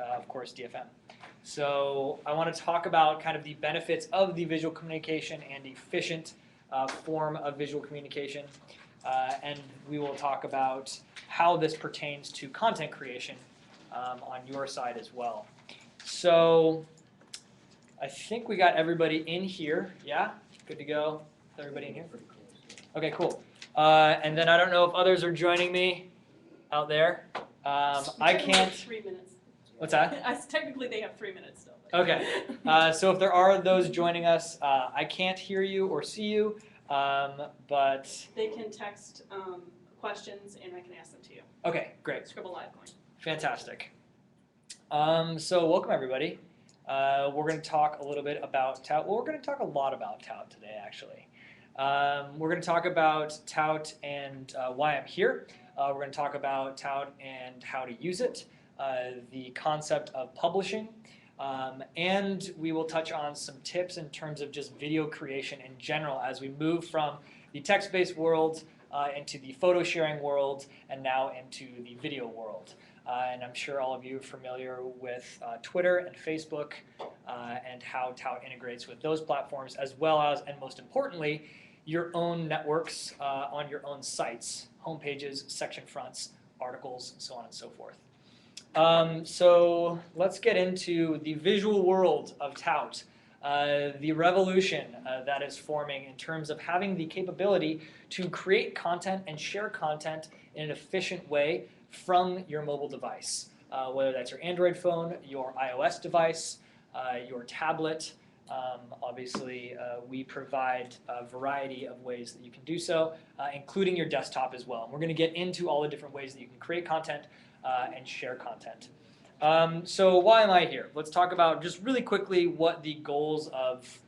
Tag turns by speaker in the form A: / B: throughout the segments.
A: of course, DFM. So I want to talk about kind of the benefits of the visual communication and efficient form of visual communication. And we will talk about how this pertains to content creation on your side as well. So I think we got everybody in here. Yeah? Good to go? Is everybody in here? Okay, cool. And then I don't know if others are joining me out there. I can't.
B: 3 minutes.
A: What's that?
B: Technically, they have 3 minutes still.
A: Okay. So if there are those joining us, I can't hear you or see you, but
B: they can text questions, and I can ask them to you.
A: Okay, great.
B: Scribble Live going.
A: Fantastic. So welcome everybody. We're going to talk a little bit about Tout. Well, we're going to talk a lot about Tout today, actually. We're going to talk about Tout and why I'm here. We're going to talk about Tout and how to use it, the concept of publishing, and we will touch on some tips in terms of just video creation in general as we move from the text-based world into the photo sharing world and now into the video world. And I'm sure all of you are familiar with Twitter and Facebook and how Tout integrates with those platforms, as well as, and most importantly, your own networks on your own sites, homepages, section fronts, articles, and so on and so forth. So let's get into the visual world of Tout, the revolution that is forming in terms of having the capability to create content and share content in an efficient way from your mobile device, whether that's your Android phone, your iOS device, your tablet. Obviously, we provide a variety of ways that you can do so, including your desktop as well. And we're going to get into all the different ways that you can create content and share content. So why am I here? Let's talk about just really quickly what the goals of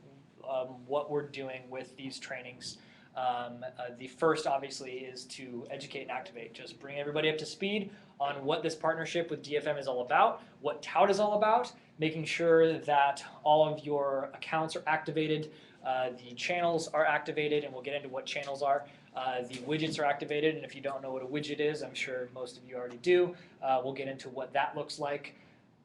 A: what we're doing with these trainings. The first, obviously, is to educate and activate. Just bring everybody up to speed on what this partnership with DFM is all about, what Tout is all about, making sure that all of your accounts are activated, the channels are activated, and we'll get into what channels are. The widgets are activated, and if you don't know what a widget is, I'm sure most of you already do. We'll get into what that looks like.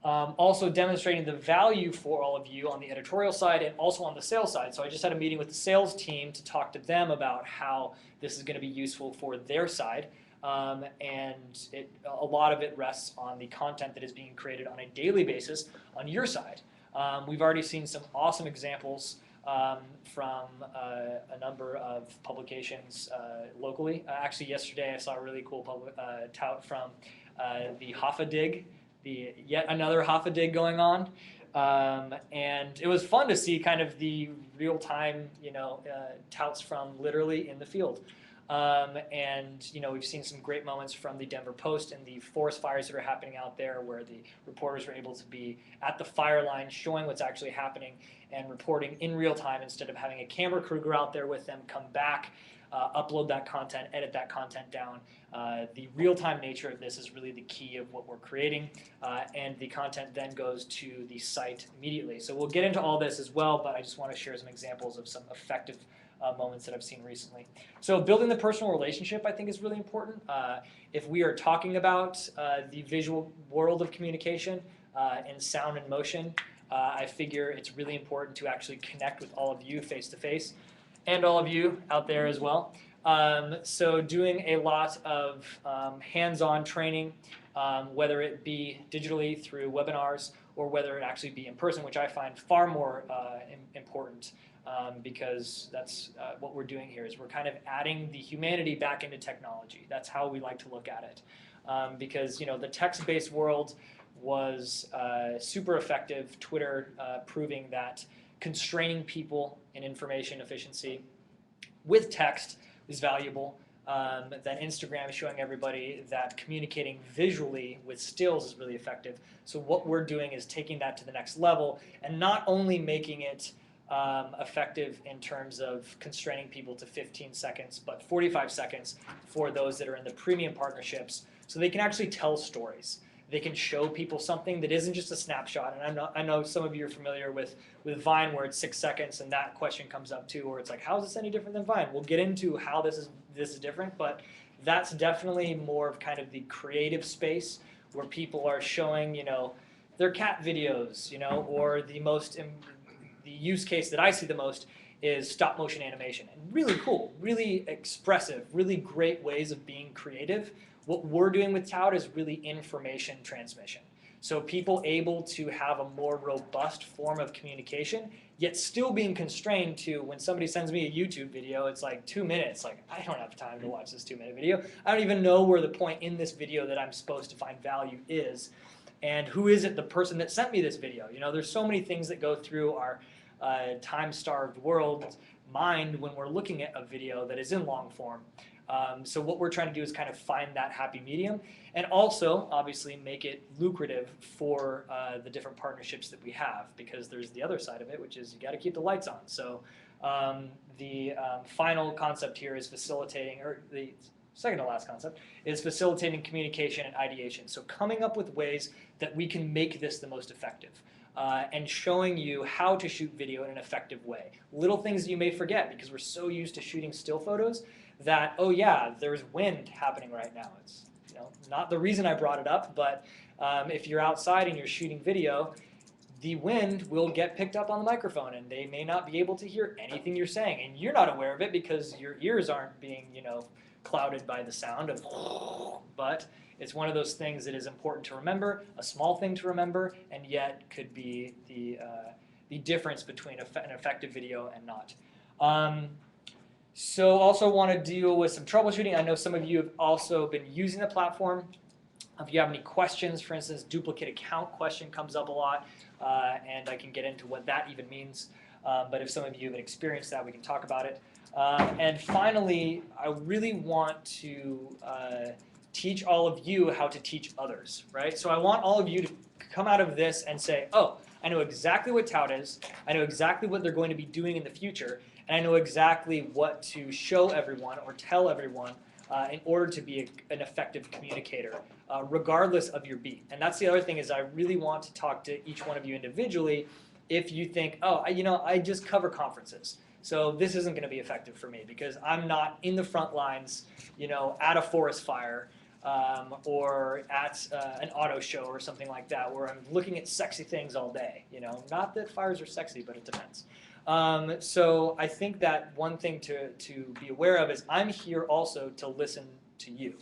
A: Also demonstrating the value for all of you on the editorial side and also on the sales side. So I just had a meeting with the sales team to talk to them about how this is going to be useful for their side. And a lot of it rests on the content that is being created on a daily basis on your side. We've already seen some awesome examples from a number of publications locally. Actually, yesterday I saw a really cool tout from the Hoffa Dig, yet another Hoffa Dig going on. And it was fun to see kind of the real-time, touts from literally in the field. And we've seen some great moments from the Denver Post and the forest fires that are happening out there, where the reporters are able to be at the fire line showing what's actually happening and reporting in real time instead of having a camera crew go out there with them, come back, upload that content, edit that content down. The real-time nature of this is really the key of what we're creating, and the content then goes to the site immediately. So we'll get into all this as well, but I just want to share some examples of some effective moments that I've seen recently. So building the personal relationship, I think, is really important. If we are talking about the visual world of communication in sound and motion, I figure it's really important to actually connect with all of you face-to-face and all of you out there as well. So doing a lot of hands-on training, whether it be digitally through webinars or whether it actually be in person, which I find far more important. Because that's what we're doing here, is we're kind of adding the humanity back into technology. That's how we like to look at it. Because the text-based world was super effective, Twitter proving that constraining people in information efficiency with text is valuable. Then Instagram is showing everybody that communicating visually with stills is really effective. So what we're doing is taking that to the next level and not only making it effective in terms of constraining people to 15 seconds, but 45 seconds for those that are in the premium partnerships, so they can actually tell stories. They can show people something that isn't just a snapshot. And I know some of you are familiar with Vine, where it's 6 seconds, and that question comes up too, where it's like, how is this any different than Vine? We'll get into how this is different, but that's definitely more of kind of the creative space where people are showing, they're cat videos, you know, or the use case that I see the most is stop motion animation. And really cool, really expressive, really great ways of being creative. What we're doing with Tout is really information transmission. So people able to have a more robust form of communication, yet still being constrained to when somebody sends me a YouTube video, it's like 2 minutes. Like, I don't have time to watch this 2-minute video. I don't even know where the point in this video that I'm supposed to find value is. And who is it, the person that sent me this video? You know, there's so many things that go through our time-starved world mind when we're looking at a video that is in long form. So what we're trying to do is kind of find that happy medium and also obviously make it lucrative for the different partnerships that we have, because there's the other side of it, which is you got to keep the lights on. So the final concept here is facilitating, or the second to last concept is facilitating communication and ideation. So coming up with ways that we can make this the most effective. And showing you how to shoot video in an effective way. Little things that you may forget because we're so used to shooting still photos that, oh yeah, there's wind happening right now. It's, you know, not the reason I brought it up, but if you're outside and you're shooting video, the wind will get picked up on the microphone and they may not be able to hear anything you're saying. And you're not aware of it because your ears aren't being, you know, clouded by the sound of, but it's one of those things that is important to remember, a small thing to remember, and yet could be the difference between an effective video and not. So also want to deal with some troubleshooting. I know some of you have also been using the platform. If you have any questions, for instance, duplicate account question comes up a lot, and I can get into what that even means. But if some of you have experienced that, we can talk about it. And finally, I really want to teach all of you how to teach others, right? So I want all of you to come out of this and say, oh, I know exactly what Tout is, I know exactly what they're going to be doing in the future, and I know exactly what to show everyone or tell everyone in order to be an effective communicator, regardless of your beat. And that's the other thing is I really want to talk to each one of you individually if you think, oh, you know, I just cover conferences. So this isn't going to be effective for me because I'm not in the front lines, you know, at a forest fire or at an auto show or something like that where I'm looking at sexy things all day. You know, not that fires are sexy, but it depends. So I think that one thing to be aware of is I'm here also to listen to you.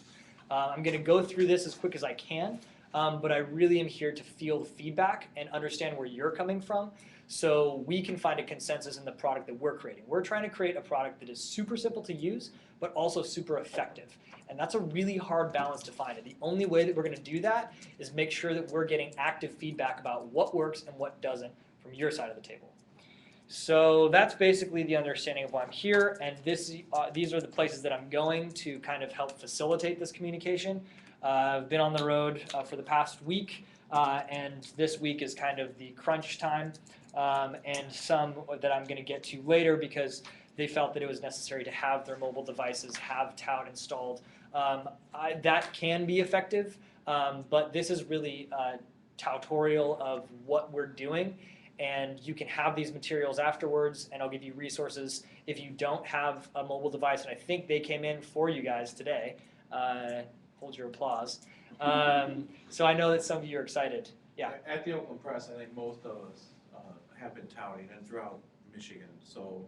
A: I'm going to go through this as quick as I can, but I really am here to feel the feedback and understand where you're coming from so we can find a consensus in the product that we're creating. We're trying to create a product that is super simple to use, but also super effective. And that's a really hard balance to find. And the only way that we're going to do that is make sure that we're getting active feedback about what works and what doesn't from your side of the table. So that's basically the understanding of why I'm here, and these are the places that I'm going to kind of help facilitate this communication. I've been on the road for the past week, and this week is kind of the crunch time, and some that I'm going to get to later because they felt that it was necessary to have their mobile devices have Tout installed. That can be effective, but this is really a tutorial of what we're doing. And you can have these materials afterwards, and I'll give you resources if you don't have a mobile device, and I think they came in for you guys today. Hold your applause. So I know that some of you are excited. Yeah.
C: At the Oakland Press, I think most of us have been touting, and throughout Michigan. So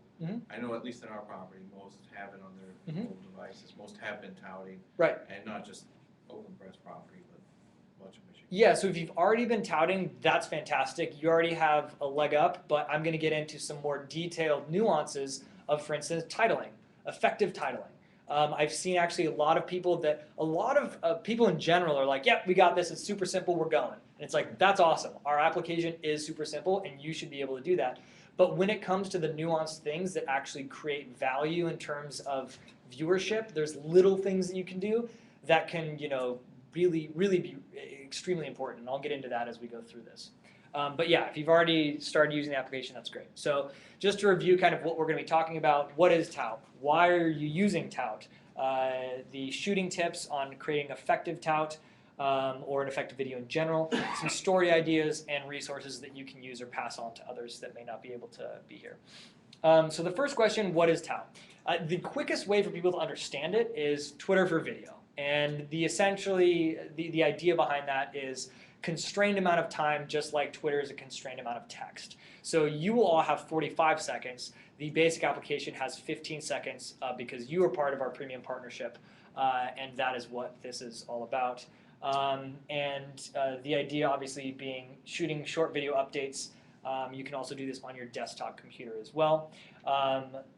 C: I know at least in our property, most have it on their mobile devices. Most have been touting. Right. And not just Oakland Press property, but much of Michigan.
A: Yeah, so if you've already been touting, that's fantastic. You already have a leg up, but I'm going to get into some more detailed nuances of, for instance, titling, effective titling. I've seen actually a lot of people in general are like, yep, we got this, it's super simple, we're going. And it's like, that's awesome. Our application is super simple, and you should be able to do that. But when it comes to the nuanced things that actually create value in terms of viewership, there's little things that you can do that can, you know, really be extremely important, and I'll get into that as we go through this. But yeah, if you've already started using the application, that's great. So just to review kind of what we're going to be talking about, what is Tout? Why are you using Tout? The shooting tips on creating effective Tout or an effective video in general, some story ideas and resources that you can use or pass on to others that may not be able to be here. So the first question, what is Tout? The quickest way for people to understand it is Twitter for video. And the idea behind that is constrained amount of time, just like Twitter is a constrained amount of text. So you will all have 45 seconds. The basic application has 15 seconds because you are part of our premium partnership, and that is what this is all about. The idea obviously being shooting short video updates. You can also do this on your desktop computer as well.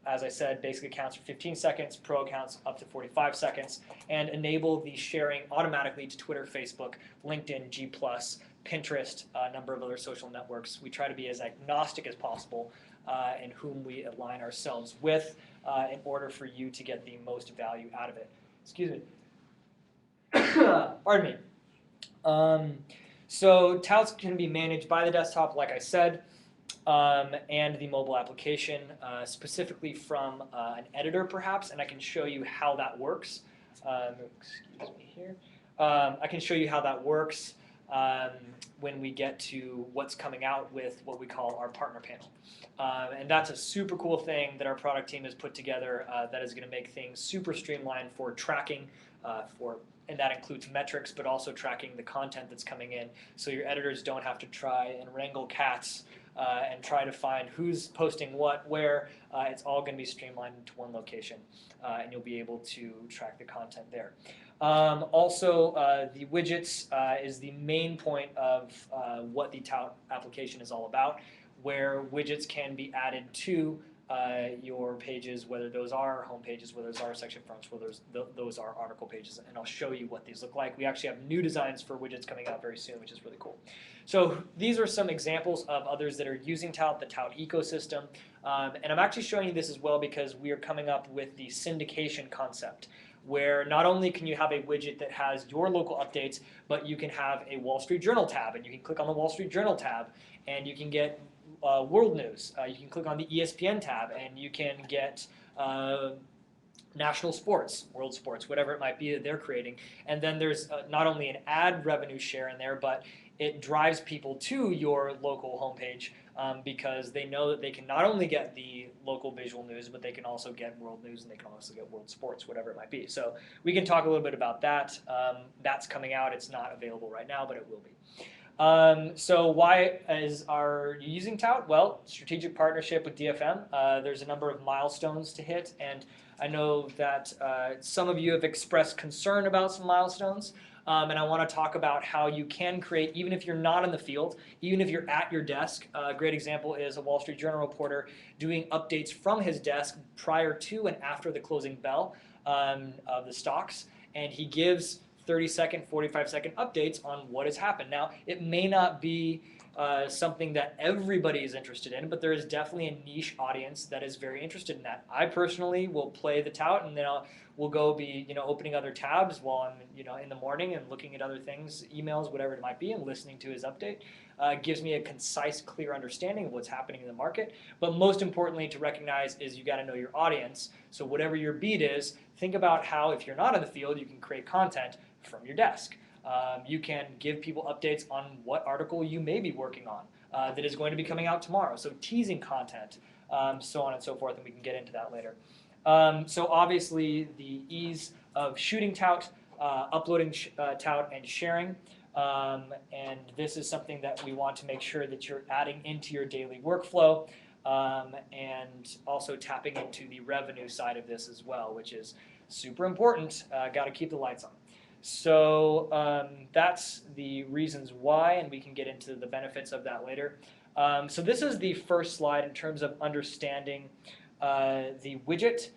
A: As I said, basic accounts for 15 seconds, pro accounts up to 45 seconds, and enable the sharing automatically to Twitter, Facebook, LinkedIn, G+, Pinterest, a number of other social networks. We try to be as agnostic as possible in whom we align ourselves with in order for you to get the most value out of it. Excuse me. Pardon me. So Touts can be managed by the desktop, like I said, and the mobile application, specifically from an editor perhaps, and I can show you how that works. Excuse me here. I can show you how that works when we get to what's coming out with what we call our partner panel. And that's a super cool thing that our product team has put together that is going to make things super streamlined for tracking, and that includes metrics, but also tracking the content that's coming in, so your editors don't have to try and wrangle cats and try to find who's posting what, where. It's all going to be streamlined into one location, and you'll be able to track the content there. Also, the widgets is the main point of what the Tout application is all about, where widgets can be added to your pages, whether those are home pages, whether those are section fronts, whether those are article pages, and I'll show you what these look like. We actually have new designs for widgets coming out very soon, which is really cool. So these are some examples of others that are using Tout, the Tout ecosystem, and I'm actually showing you this as well because we are coming up with the syndication concept, where not only can you have a widget that has your local updates, but you can have a Wall Street Journal tab, and you can click on the Wall Street Journal tab, and you can get world news. You can click on the ESPN tab, and you can get national sports, world sports, whatever it might be that they're creating. And then there's not only an ad revenue share in there, but it drives people to your local homepage because they know that they can not only get the local visual news, but they can also get world news, and they can also get world sports, whatever it might be. So we can talk a little bit about that. That's coming out. It's not available right now, but it will be. So why are you using Tout? Well, strategic partnership with DFM. There's a number of milestones to hit, and I know that some of you have expressed concern about some milestones, and I want to talk about how you can create, even if you're not in the field, even if you're at your desk. A great example is a Wall Street Journal reporter doing updates from his desk prior to and after the closing bell of the stocks, and he gives 30-second, 45-second updates on what has happened. Now, it may not be something that everybody is interested in, but there is definitely a niche audience that is very interested in that. I personally will play the Tout, and then we'll go be opening other tabs while I'm in the morning and looking at other things, emails, whatever it might be, and listening to his update. Gives me a concise, clear understanding of what's happening in the market. But most importantly to recognize is you got to know your audience. So whatever your beat is, think about how, if you're not in the field, you can create content from your desk. You can give people updates on what article you may be working on that is going to be coming out tomorrow. So teasing content, so on and so forth, and we can get into that later. So obviously the ease of shooting Tout, uploading Tout, and sharing. And this is something that we want to make sure that you're adding into your daily workflow, and also tapping into the revenue side of this as well, which is super important. Got to keep the lights on. So that's the reasons why, and we can get into the benefits of that later. So this is the first slide in terms of understanding the widget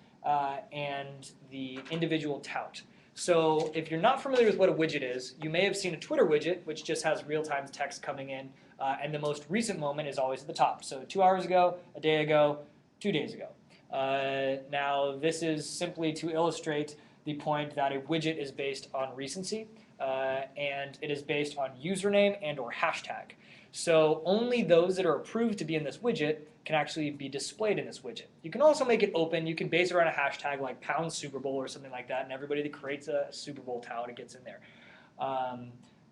A: and the individual Tout. So if you're not familiar with what a widget is, you may have seen a Twitter widget, which just has real-time text coming in, and the most recent moment is always at the top. So 2 hours ago, a day ago, 2 days ago. Now this is simply to illustrate the point that a widget is based on recency, and it is based on username and or hashtag. So only those that are approved to be in this widget can actually be displayed in this widget. You can also make it open. You can base it around a hashtag like #Super Bowl or something like that, and everybody that creates a Super Bowl tout, it gets in there.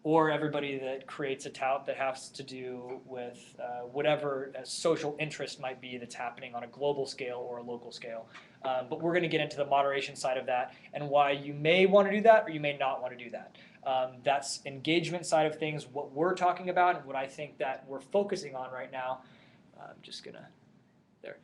A: Or everybody that creates a tout that has to do with whatever social interest might be that's happening on a global scale or a local scale. But we're going to get into the moderation side of that and why you may want to do that or you may not want to do that. That's engagement side of things, what we're talking about, and what I think that we're focusing on right now. I'm just gonna, there.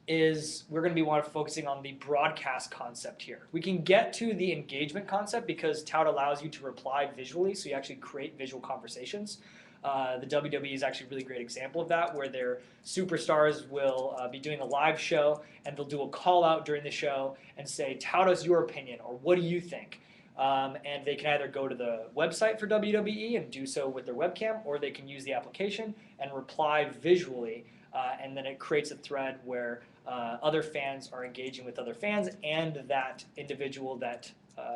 A: Is we're going to be focusing on the broadcast concept here. We can get to the engagement concept because Tout allows you to reply visually, so you actually create visual conversations. The WWE is actually a really great example of that, where their superstars will be doing a live show, and they'll do a call out during the show and say, tout us your opinion, or what do you think? And they can either go to the website for WWE and do so with their webcam, or they can use the application and reply visually, and then it creates a thread where other fans are engaging with other fans and that individual that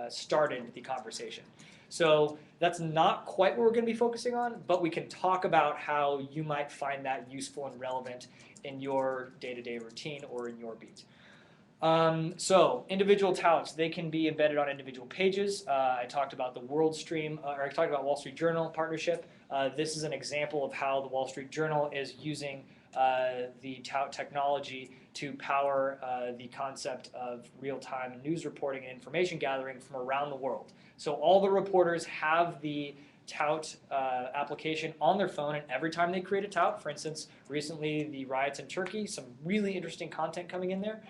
A: started the conversation. So that's not quite what we're going to be focusing on, but we can talk about how you might find that useful and relevant in your day-to-day routine or in your beat. So individual touts, they can be embedded on individual pages. I talked about the Wall Street Journal partnership. This is an example of how the Wall Street Journal is using the tout technology to power the concept of real-time news reporting and information gathering from around the world. So all the reporters have the tout application on their phone, and every time they create a tout, for instance, recently the riots in Turkey, some really interesting content coming in there.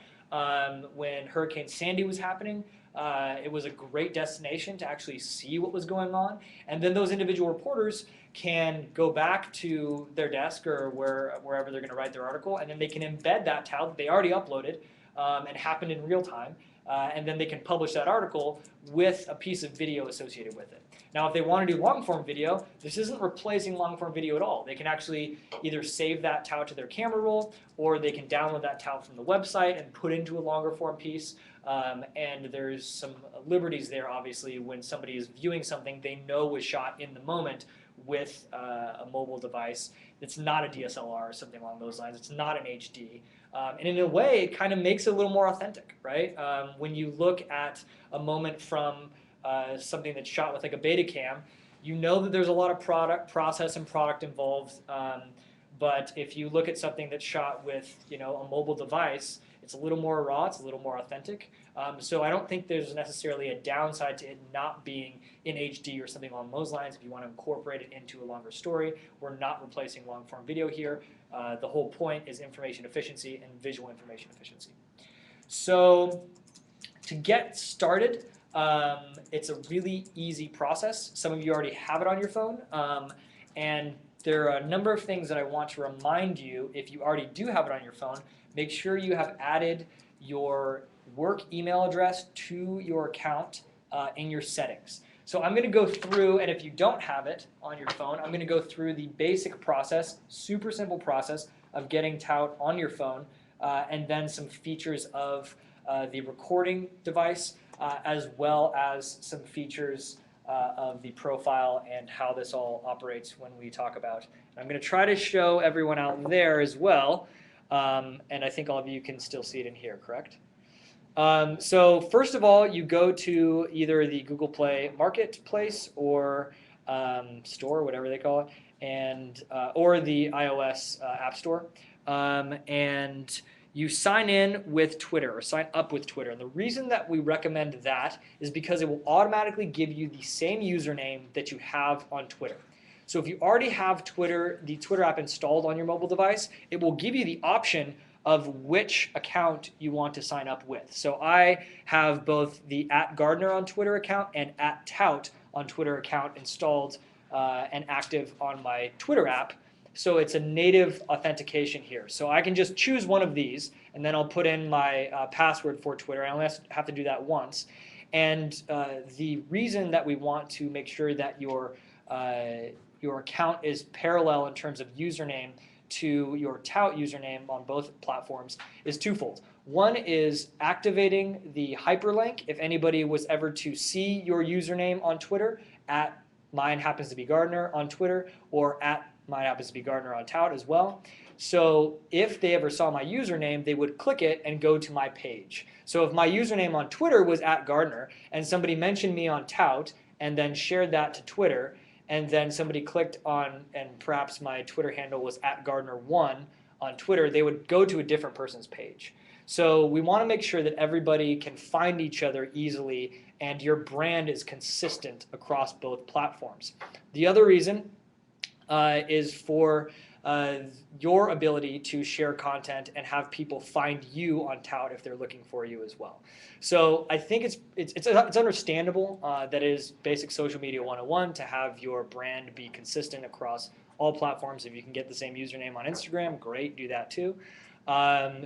A: When Hurricane Sandy was happening, it was a great destination to actually see what was going on. And then those individual reporters can go back to their desk or wherever they're going to write their article, and then they can embed that tout that they already uploaded and happened in real time. And then they can publish that article with a piece of video associated with it. Now, if they want to do long-form video, this isn't replacing long-form video at all. They can actually either save that tout to their camera roll, or they can download that tout from the website and put into a longer-form piece. And there's some liberties there, obviously, when somebody is viewing something they know was shot in the moment with a mobile device. It's not a DSLR or something along those lines. It's not an HD. And in a way, it kind of makes it a little more authentic, right? When you look at a moment from something that's shot with like a beta cam, you know that there's a lot of process and product involved. But if you look at something that's shot with, a mobile device, it's a little more raw, it's a little more authentic. So I don't think there's necessarily a downside to it not being in HD or something along those lines if you want to incorporate it into a longer story. We're not replacing long-form video here. The whole point is information efficiency and visual information efficiency. So to get started, it's a really easy process. Some of you already have it on your phone. And there are a number of things that I want to remind you. If you already do have it on your phone, make sure you have added your work email address to your account in your settings. So I'm going to go through, and if you don't have it on your phone, I'm going to go through the basic process, super simple process of getting Tout on your phone, and then some features of the recording device, as well as some features of the profile and how this all operates when we talk about. And I'm going to try to show everyone out there as well, and I think all of you can still see it in here, correct? So first of all, you go to either the Google Play Marketplace or store, whatever they call it, and or the iOS App Store, and you sign in with Twitter or sign up with Twitter. And the reason that we recommend that is because it will automatically give you the same username that you have on Twitter. So if you already have Twitter, the Twitter app installed on your mobile device, it will give you the option of which account you want to sign up with. So I have both the @Gardner on Twitter account and @Tout on Twitter account installed and active on my Twitter app. So it's a native authentication here. So I can just choose one of these, and then I'll put in my password for Twitter. I only have to do that once. And the reason that we want to make sure that your account is parallel in terms of username to your Tout username on both platforms is twofold. One is activating the hyperlink if anybody was ever to see your username on Twitter at mine happens to be Gardner on Twitter, or at mine happens to be Gardner on Tout as well. So if they ever saw my username, they would click it and go to my page. So if my username on Twitter was @Gardner and somebody mentioned me on Tout and then shared that to Twitter, and then somebody clicked on, and perhaps my Twitter handle was @Gardner1 on Twitter, they would go to a different person's page. So we want to make sure that everybody can find each other easily and your brand is consistent across both platforms. The other reason is for your ability to share content and have people find you on Tout if they're looking for you as well. So I think it's understandable that it is basic social media 101 to have your brand be consistent across all platforms. If you can get the same username on Instagram, great, do that too.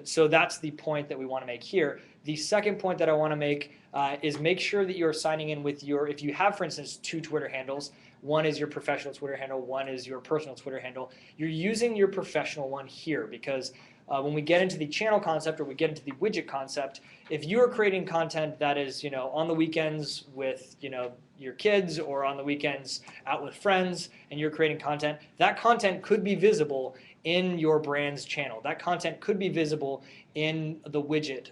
A: So that's the point that we want to make here. The second point that I want to make is make sure that you're signing in with if you have, for instance, 2 Twitter handles, one is your professional Twitter handle, one is your personal Twitter handle, you're using your professional one here because when we get into the channel concept or we get into the widget concept, if you are creating content that is, on the weekends with, your kids or on the weekends out with friends and you're creating content, that content could be visible in your brand's channel. That content could be visible in the widget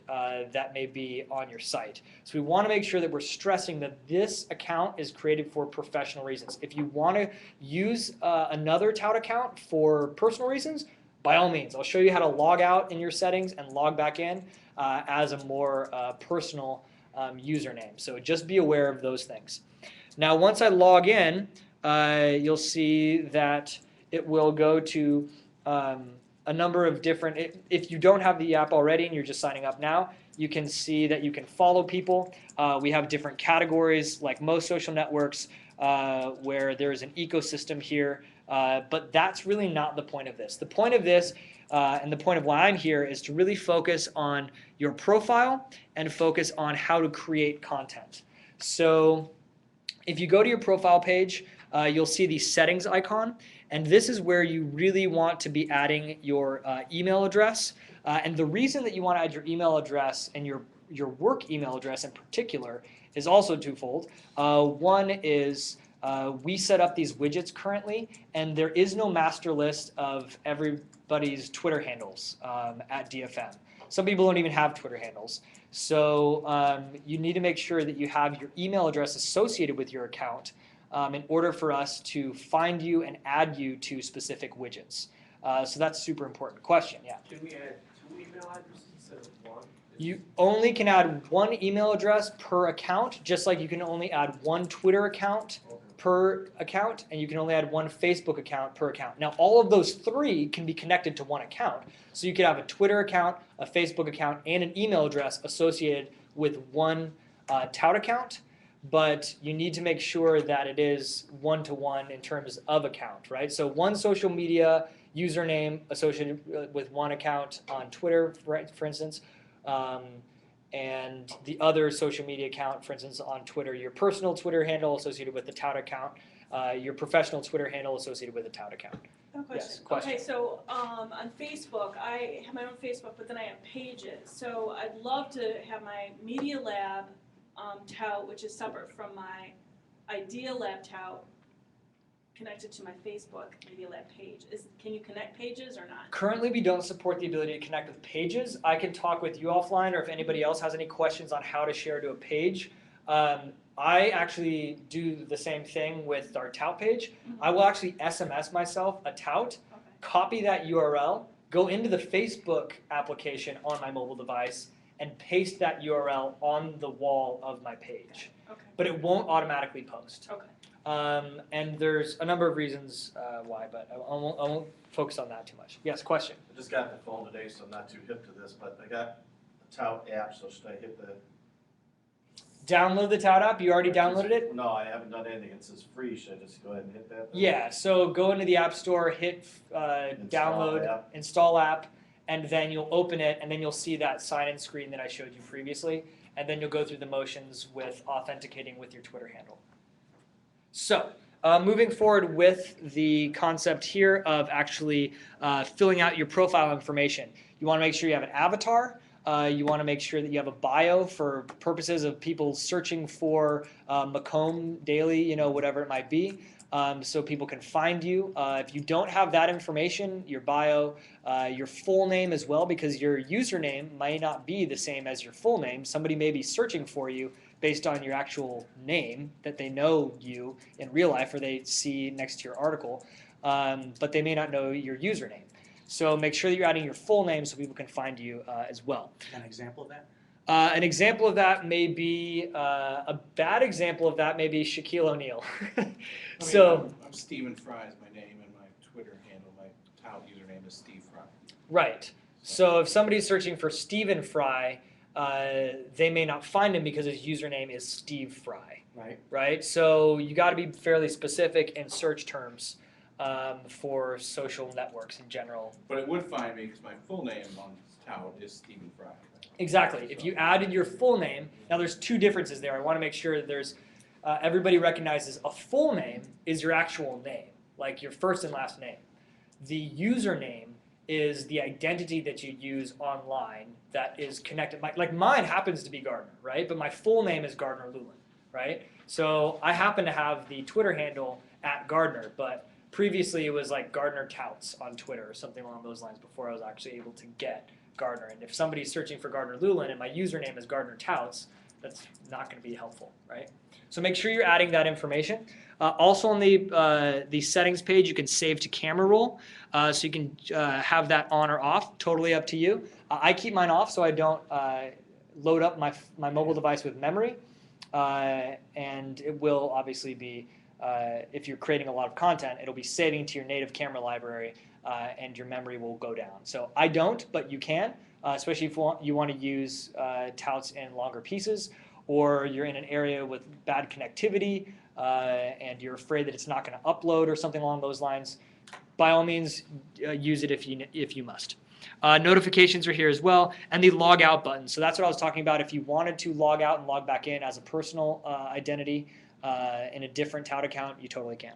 A: that may be on your site. So we want to make sure that we're stressing that this account is created for professional reasons. If you want to use another Tout account for personal reasons, by all means, I'll show you how to log out in your settings and log back in as a more personal username. So just be aware of those things. Now, once I log in, you'll see that it will go to a number of different, if you don't have the app already and you're just signing up now, you can see that you can follow people. We have different categories like most social networks where there's an ecosystem here, but that's really not the point of this. The point of this and the point of why I'm here is to really focus on your profile and focus on how to create content. So if you go to your profile page, you'll see the settings icon, and this is where you really want to be adding your email address. And the reason that you want to add your email address and your work email address in particular is also twofold. One is we set up these widgets currently, and there is no master list of everybody's Twitter handles at DFM. Some people don't even have Twitter handles. So you need to make sure that you have your email address associated with your account in order for us to find you and add you to specific widgets. So that's a super important question. Yeah.
D: Can we add 2 email addresses instead of 1?
A: You only can add 1 email address per account, just like you can only add 1 Twitter account per account, and you can only add 1 Facebook account per account. Now, all of those 3 can be connected to 1 account. So you could have a Twitter account, a Facebook account, and an email address associated with 1 Tout account, but you need to make sure that it is one-to-one in terms of account, right? So 1 social media username associated with 1 account on Twitter, for instance, and the other social media account, for instance, on Twitter, your personal Twitter handle associated with the Tout account, your professional Twitter handle associated with a Tout account.
B: No question.
A: Yes, question.
B: Okay, so on Facebook, I have my own Facebook, but then I have pages. So I'd love to have my Media Lab Tout, which is separate from my Idea Lab Tout, connected to my Facebook Media Lab page. Can you connect pages or not?
A: Currently, we don't support the ability to connect with pages. I can talk with you offline, or if anybody else has any questions on how to share to a page. I actually do the same thing with our Tout page.
B: Mm-hmm.
A: I will actually SMS myself a Tout, copy that URL, go into the Facebook application on my mobile device, and paste that URL on the wall of my page.
B: Okay.
A: But it won't automatically post.
B: Okay.
A: And there's a number of reasons why, but I won't focus on that too much. Yes, question?
D: I just got the phone today, so I'm not too hip to this, but I got the Tout app, so should I hit the...
A: Download the Tout app? You already downloaded it?
D: No, I haven't done anything. It says free. Should I just go ahead and hit that?
A: Yeah, so go into the App Store, hit download,
D: app.
A: install app, and then you'll open it, and then you'll see that sign-in screen that I showed you previously, and then you'll go through the motions with authenticating with your Twitter handle. So, moving forward with the concept here of actually filling out your profile information. You want to make sure you have an avatar. You want to make sure that you have a bio for purposes of people searching for Macomb Daily, whatever it might be, so people can find you. If you don't have that information, your bio, your full name as well, because your username might not be the same as your full name. Somebody may be searching for you based on your actual name, that they know you in real life or they see next to your article, but they may not know your username. So make sure that you're adding your full name so people can find you as well.
E: An example of that?
A: An example of that may be, a bad example of that may be Shaquille O'Neal.
C: I'm Stephen Fry is my name, and my Twitter handle, my tout username is Steve Fry.
A: Right. So if somebody's searching for Stephen Fry, they may not find him because his username is Steve Fry. Right. So you got to be fairly specific in search terms for social networks in general.
C: But it would find me because my full name on tout is Stephen Fry.
A: Exactly. If you added your full name, now there's two differences there. I want to make sure that there's everybody recognizes a full name is your actual name, like your first and last name. The username is the identity that you use online that is connected. Like mine happens to be Gardner, right? But my full name is Gardner Lulin, right? So I happen to have the Twitter handle @Gardner, but previously it was like Gardner Touts on Twitter or something along those lines before I was actually able to get Gardner. And if somebody's searching for Gardner Lulin and my username is Gardner Touts, that's not going to be helpful, right? So make sure you're adding that information. Also on the settings page, you can save to camera roll, so you can have that on or off, totally up to you. I keep mine off so I don't load up my mobile device with memory, and it will obviously be, if you're creating a lot of content, it'll be saving to your native camera library, and your memory will go down. So I don't, but you can, especially if you want to use touts in longer pieces, or you're in an area with bad connectivity, and you're afraid that it's not going to upload or something along those lines. By all means, use it if you must. Notifications are here as well, and the log out button. So that's what I was talking about. If you wanted to log out and log back in as a personal identity in a different tout account, you totally can.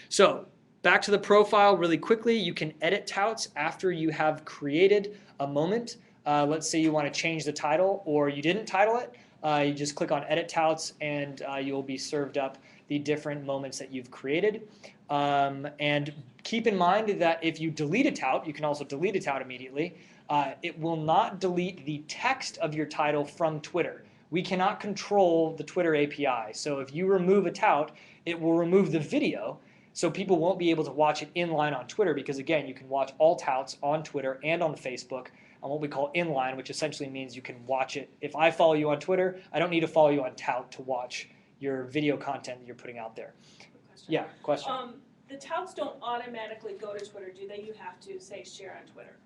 A: So back to the profile really quickly. You can edit touts after you have created a moment. Let's say you want to change the title or you didn't title it. You just click on Edit Touts, and you'll be served up the different moments that you've created. And keep in mind that if you delete a tout, you can also delete a tout immediately. It will not delete the text of your title from Twitter. We cannot control the Twitter API. So if you remove a tout, it will remove the video, so people won't be able to watch it inline on Twitter, because again, you can watch all touts on Twitter and on Facebook on what we call inline, which essentially means you can watch it. If I follow you on Twitter, I don't need to follow you on tout to watch your video content that you're putting out there.
B: Question.
A: Yeah, question.
B: The touts don't automatically go to Twitter, do they? You have to say share on Twitter.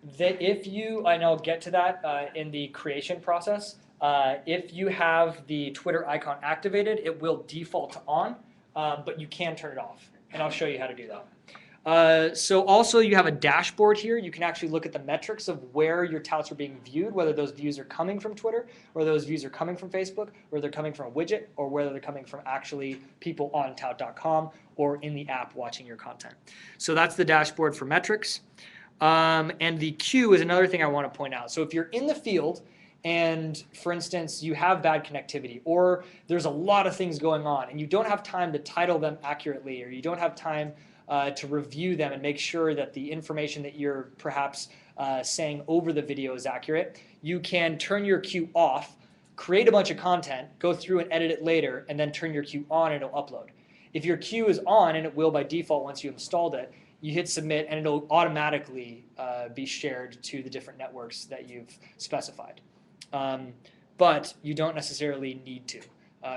A: And I'll get to that in the creation process. If you have the Twitter icon activated, it will default to on, but you can turn it off. And I'll show you how to do that. So also you have a dashboard here. You can actually look at the metrics of where your touts are being viewed, whether those views are coming from Twitter, or those views are coming from Facebook, or they're coming from a widget, or whether they're coming from actually people on tout.com or in the app watching your content. So that's the dashboard for metrics. And the queue is another thing I want to point out. So if you're in the field and, for instance, you have bad connectivity, or there's a lot of things going on, and you don't have time to title them accurately, or you don't have time to review them and make sure that the information that you're perhaps saying over the video is accurate, you can turn your queue off, create a bunch of content, go through and edit it later, and then turn your queue on and it'll upload. If your queue is on, and it will by default once you installed it, you hit submit and it'll automatically be shared to the different networks that you've specified. But you don't necessarily need to.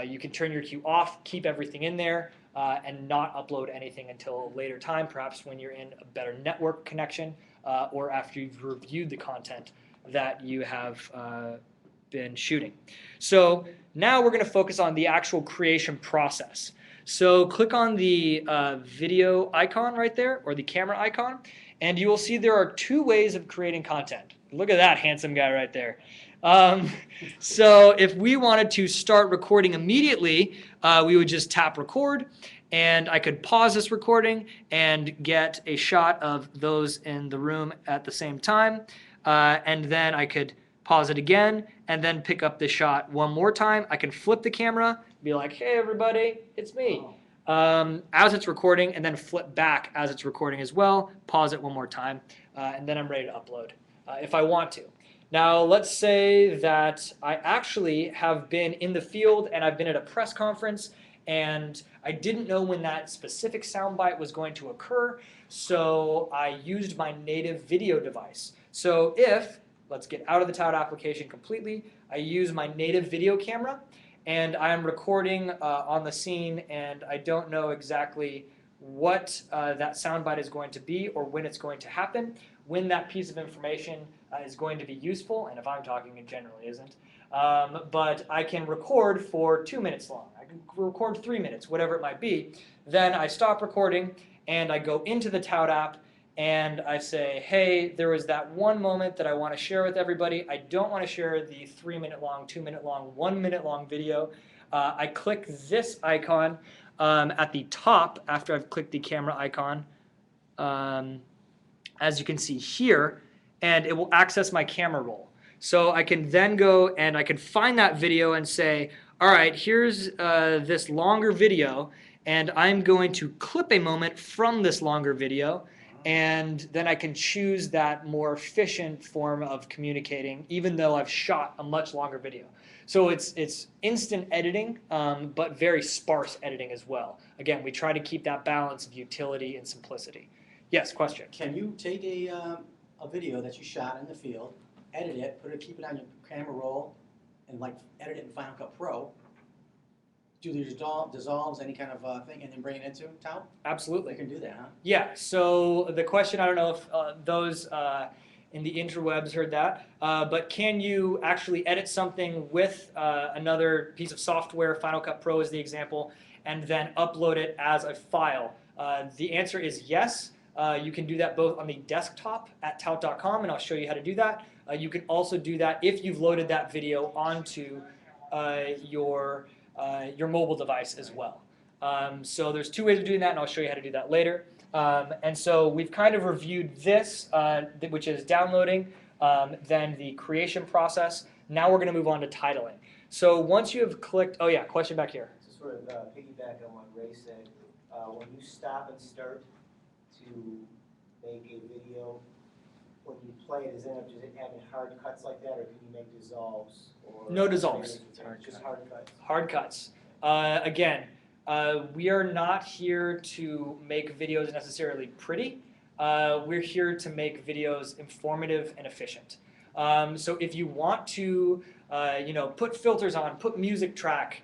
A: You can turn your queue off, keep everything in there, and not upload anything until a later time, perhaps when you're in a better network connection, or after you've reviewed the content that you have been shooting. So now we're going to focus on the actual creation process. So click on the video icon right there, or the camera icon, and you will see there are two ways of creating content. Look at that handsome guy right there. So if we wanted to start recording immediately, we would just tap record, and I could pause this recording and get a shot of those in the room at the same time, and then I could pause it again and then pick up the shot one more time. I can flip the camera, be like, hey everybody, it's me, as it's recording, and then flip back as it's recording as well, pause it one more time, and then I'm ready to upload if I want to. Now, let's say that I actually have been in the field and I've been at a press conference and I didn't know when that specific soundbite was going to occur. So I used my native video device. So if, let's get out of the Tout application completely, I use my native video camera, and I'm recording on the scene, and I don't know exactly what that soundbite is going to be or when it's going to happen, when that piece of information is going to be useful, and if I'm talking, it generally isn't. But I can record for 2 minutes long. I can record 3 minutes, whatever it might be. Then I stop recording, and I go into the Tout app, and I say, hey, there was that one moment that I want to share with everybody. I don't want to share the 3 minute long, 2 minute long, 1 minute long video. I click this icon at the top after I've clicked the camera icon, as you can see here, and it will access my camera roll. So I can then go and I can find that video and say, all right, here's this longer video, and I'm going to clip a moment from this longer video, and then I can choose that more efficient form of communicating, even though I've shot a much longer video. So it's instant editing, but very sparse editing as well. Again, we try to keep that balance of utility and simplicity. Yes, question?
E: Can you take a video that you shot in the field, edit it, keep it on your camera roll, and like edit it in Final Cut Pro, do the dissolves, any kind of thing, and then bring it into Tout?
A: Absolutely.
E: You can do that, huh?
A: Yeah, so the question, I don't know if those in the interwebs heard that, but can you actually edit something with another piece of software, Final Cut Pro is the example, and then upload it as a file? The answer is yes. You can do that both on the desktop at tout.com, and I'll show you how to do that. You can also do that if you've loaded that video onto your mobile device as well. So there's two ways of doing that, and I'll show you how to do that later. And so we've kind of reviewed this, which is downloading, then the creation process. Now we're going to move on to titling. So once you have clicked, oh yeah, question back here.
F: To sort of piggyback on what Ray said, when you stop and start to make a video, when you play it, is it having hard cuts like that, or can you make dissolves? Or
A: No dissolves.
F: Just hard cuts.
A: Hard cuts. Again, we are not here to make videos necessarily pretty. We're here to make videos informative and efficient. So if you want to, put filters on, put music track,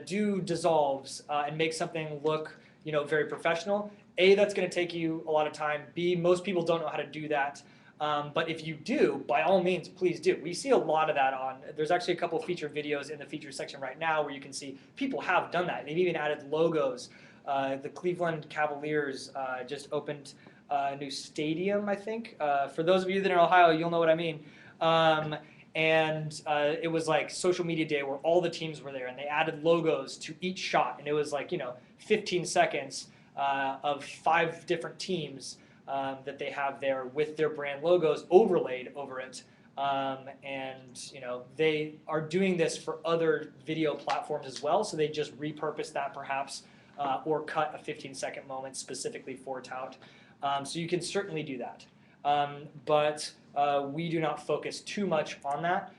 A: do dissolves, and make something look, very professional, A, that's going to take you a lot of time. B, most people don't know how to do that. But if you do, by all means, please do. We see a lot of that there's actually a couple of featured videos in the features section right now where you can see people have done that. They've even added logos. The Cleveland Cavaliers just opened a new stadium, I think. For those of you that are in Ohio, you'll know what I mean. It was like social media day where all the teams were there, and they added logos to each shot. And it was like, 15 seconds of 5 different teams that they have there with their brand logos overlaid over it. They are doing this for other video platforms as well, so they just repurpose that perhaps or cut a 15-second moment specifically for Tout. So you can certainly do that. But we do not focus too much on that,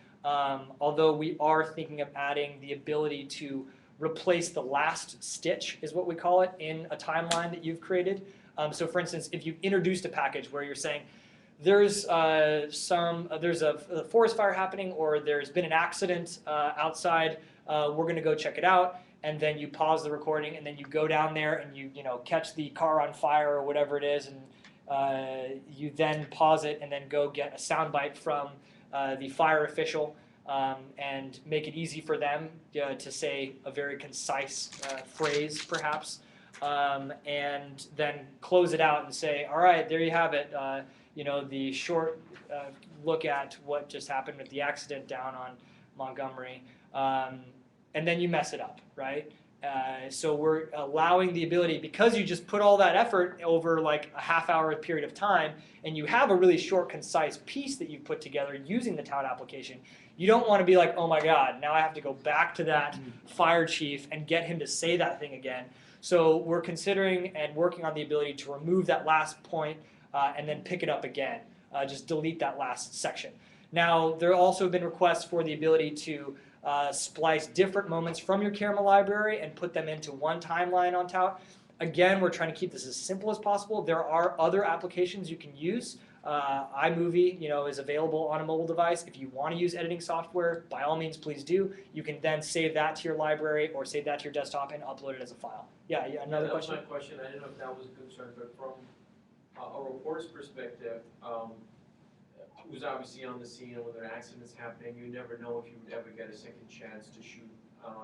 A: although we are thinking of adding the ability to replace the last stitch, is what we call it, in a timeline that you've created. So for instance, if you've introduced a package where you're saying there's a forest fire happening, or there's been an accident outside, we're going to go check it out, and then you pause the recording, and then you go down there and you catch the car on fire or whatever it is, and you then pause it and then go get a soundbite from the fire official and make it easy for them to say a very concise phrase perhaps. And then close it out and say, all right, there you have it, the short look at what just happened with the accident down on Montgomery, and then you mess it up, right? So we're allowing the ability, because you just put all that effort over like a half-hour period of time, and you have a really short, concise piece that you've put together using the Tout application, you don't want to be like, oh my God, now I have to go back to that fire chief and get him to say that thing again. So we're considering and working on the ability to remove that last point and then pick it up again. Just delete that last section. Now, there also have been requests for the ability to splice different moments from your camera library and put them into one timeline on Tout. Again, we're trying to keep this as simple as possible. There are other applications you can use. iMovie, is available on a mobile device. If you want to use editing software, by all means, please do. You can then save that to your library or save that to your desktop and upload it as a file. Yeah, another question?
G: That was my question. I didn't know if that was a concern, but from a reporter's perspective, who's obviously on the scene and when there are accidents happening, you never know if you would ever get a second chance to shoot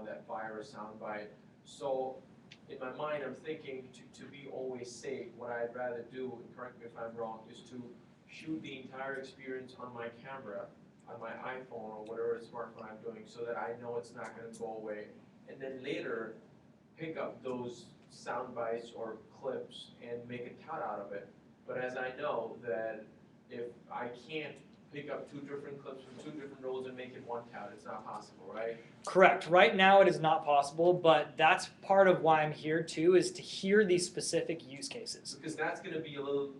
G: that fire or soundbite. So in my mind, I'm thinking to be always safe, what I'd rather do, and correct me if I'm wrong, is to shoot the entire experience on my camera, on my iPhone or whatever smartphone I'm doing, so that I know it's not going to go away, and then later pick up those sound bites or clips and make a tout out of it. But as I know that if I can't pick up 2 different clips from 2 different rolls and make it one tout, it's not possible, right?
A: Correct. Right now it is not possible, but that's part of why I'm here too, is to hear these specific use cases.
G: Because that's going to be a little,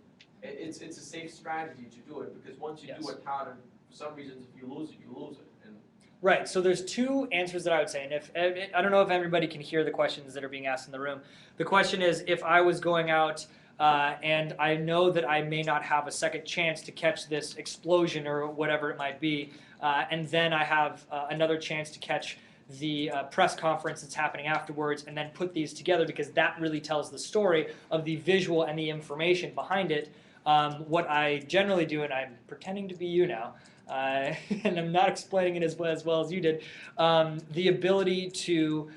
G: it's a safe strategy to do it, because once you do a tout, and for some reasons if you lose it, you lose it. And
A: right, so there's 2 answers that I would say, and if I don't know if everybody can hear the questions that are being asked in the room. The question is, if I was going out and I know that I may not have a second chance to catch this explosion or whatever it might be, and then I have another chance to catch the press conference that's happening afterwards, and then put these together, because that really tells the story of the visual and the information behind it. What I generally do, and I'm pretending to be you now, and I'm not explaining it as well as you did, the ability to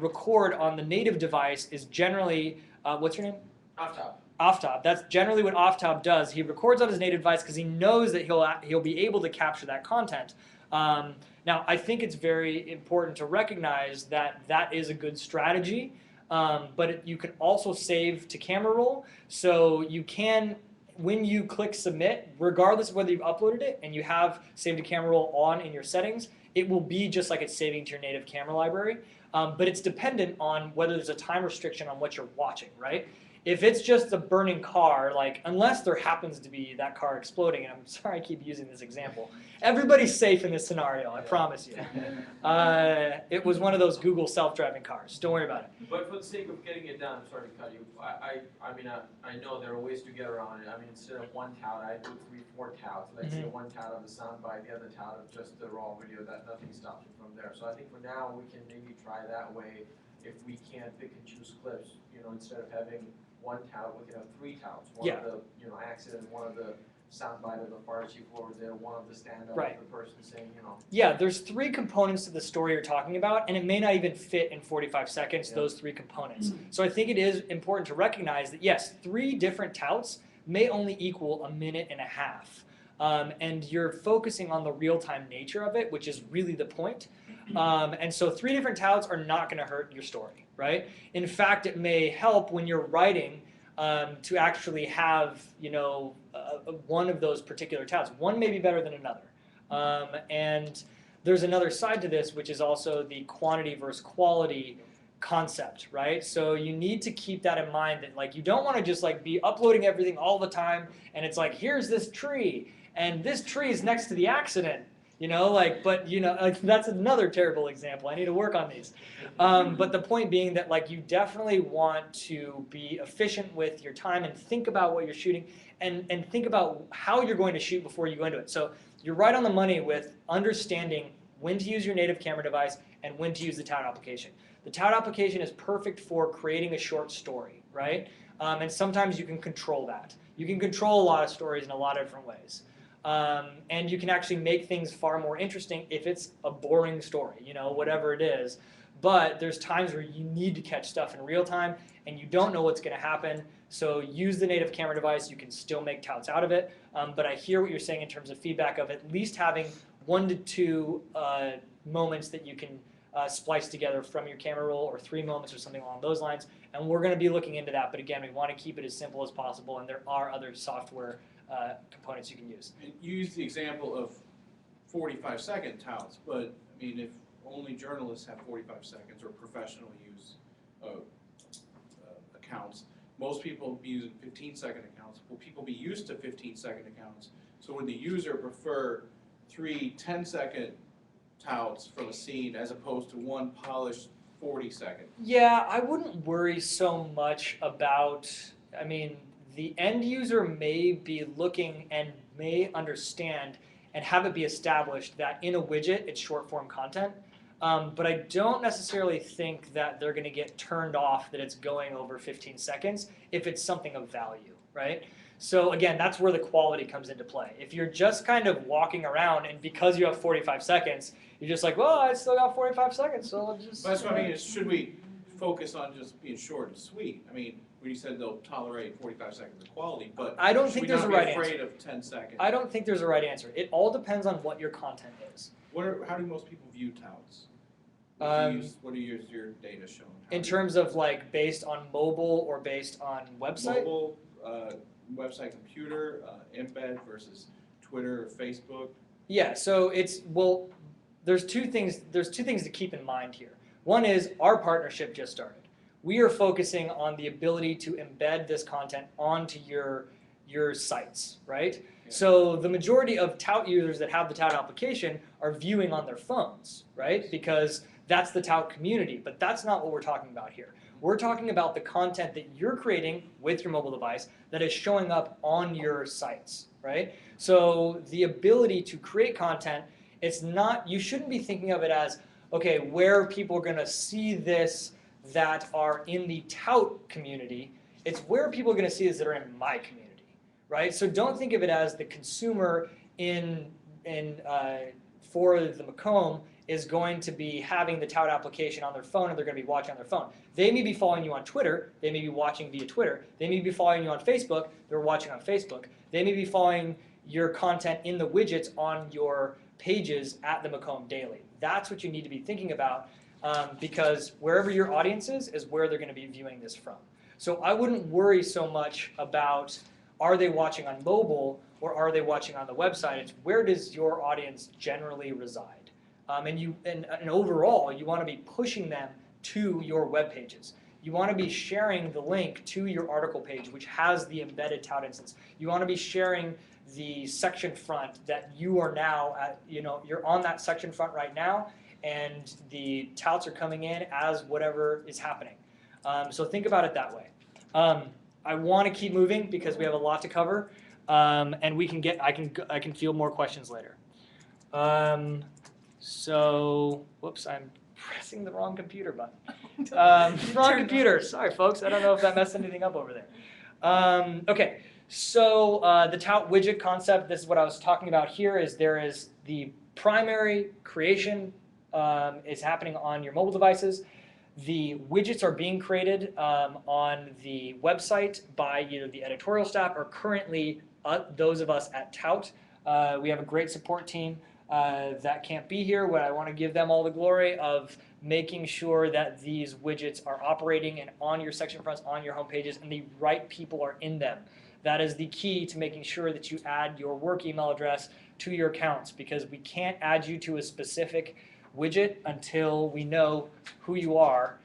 A: record on the native device is generally, what's your name? Off-top. That's generally what Off-top does. He records on his native device because he knows that he'll be able to capture that content. Now, I think it's very important to recognize that that is a good strategy, but you can also save to camera roll. So you can, when you click submit, regardless of whether you've uploaded it and you have saved to camera roll on in your settings, it will be just like it's saving to your native camera library. But it's dependent on whether there's a time restriction on what you're watching, right? If it's just a burning car, like, unless there happens to be that car exploding, and I'm sorry I keep using this example, everybody's safe in this scenario, I promise you. It was one of those Google self-driving cars. Don't worry about it.
G: But for the sake of getting it done, I'm sorry to cut you, I know there are ways to get around it. I mean, instead of one tout, I do 3, 4 touts. Let's say one tout of the soundbite, the other tout of just the raw video, that nothing stops you from there. So I think for now, we can maybe try that way. If we can't pick and choose clips, instead of having one tout, we can have 3 touts. One of the, accident, one of the soundbite of the fire chief over there, one of the stand-up of the person saying,
A: Yeah, there's 3 components to the story you're talking about, and it may not even fit in 45 seconds, those 3 components. So I think it is important to recognize that, yes, 3 different touts may only equal 1.5 minutes. And you're focusing on the real-time nature of it, which is really the point. And so 3 different touts are not going to hurt your story, right? In fact, it may help when you're writing to actually have, one of those particular touts. One may be better than another. And there's another side to this, which is also the quantity versus quality concept, right? So you need to keep that in mind, that like you don't want to just like be uploading everything all the time, and it's like, here's this tree, and this tree is next to the accident. That's another terrible example. I need to work on these. But the point being that like you definitely want to be efficient with your time and think about what you're shooting and think about how you're going to shoot before you go into it. So you're right on the money with understanding when to use your native camera device and when to use the Tout application. The Tout application is perfect for creating a short story, right? And sometimes you can control that. You can control a lot of stories in a lot of different ways. And you can actually make things far more interesting if it's a boring story, whatever it is. But there's times where you need to catch stuff in real time and you don't know what's going to happen. So use the native camera device. You can still make touts out of it. But I hear what you're saying in terms of feedback of at least having 1 to 2 moments that you can splice together from your camera roll, or 3 moments or something along those lines. And we're going to be looking into that. But again, we want to keep it as simple as possible. And there are other software components you can use.
C: And you use the example of 45-second touts, but I mean, if only journalists have 45 seconds or professional use accounts, most people will be using 15-second accounts. Will people be used to 15-second accounts? So would the user prefer 3 10-second touts from a scene as opposed to one polished 40 seconds.
A: Yeah, I wouldn't worry so much about, I mean, the end user may be looking and may understand and have it be established that in a widget it's short form content. But I don't necessarily think that they're going to get turned off that it's going over 15 seconds if it's something of value, right? So again, that's where the quality comes into play. If you're just kind of walking around and because you have 45 seconds, you're just like, well, I still got 45 seconds, so I'll just...
C: But that's what I mean, is should we focus on just being short and sweet? I mean, when you said they'll tolerate 45 seconds of quality, but
A: I don't think there's a right
C: should we not be
A: answer.
C: afraid of 10 seconds?
A: I don't think there's a right answer. It all depends on what your content is.
C: How do most people view touts? What do your data show?
A: In terms of like based on mobile or based on website?
C: Mobile, website, computer, embed versus Twitter or Facebook.
A: Yeah, so it's, well, there's two things to keep in mind here. One is our partnership just started. We are focusing on the ability to embed this content onto your sites, right?
C: Yeah.
A: So the majority of Tout users that have the Tout application are viewing on their phones, right? Because that's the Tout community, but that's not what we're talking about here. We're talking about the content that you're creating with your mobile device that is showing up on your sites, right? So the ability to create content, it's not, you shouldn't be thinking of it as, okay, where people are going to see this that are in the Tout community. It's where people are going to see this that are in my community, right? So don't think of it as the consumer for the Macomb is going to be having the Tout application on their phone and they're going to be watching on their phone. They may be following you on Twitter, they may be watching via Twitter, they may be following you on Facebook, they're watching on Facebook, they may be following your content in the widgets on your pages at the Macomb Daily. That's what you need to be thinking about because wherever your audience is where they're going to be viewing this from. So I wouldn't worry so much about are they watching on mobile or are they watching on the website. It's where does your audience generally reside. And overall, you want to be pushing them to your web pages. You want to be sharing the link to your article page, which has the embedded Tout instance. You want to be sharing the section front that you are now at, you're on that section front right now, and the Touts are coming in as whatever is happening. So think about it that way. I want to keep moving because we have a lot to cover, and we can I can field more questions later. So, whoops, I'm pressing the wrong computer button. Wrong computer. Sorry, folks. I don't know if that messed anything up over there. Okay, so the Tout widget concept, this is what I was talking about here, is there is the primary creation is happening on your mobile devices. The widgets are being created on the website by the editorial staff or currently those of us at Tout. We have a great support team that can't be here, but I want to give them all the glory of making sure that these widgets are operating and on your section fronts, on your home pages, and the right people are in them. That is the key to making sure that you add your work email address to your accounts because we can't add you to a specific widget until we know who you are.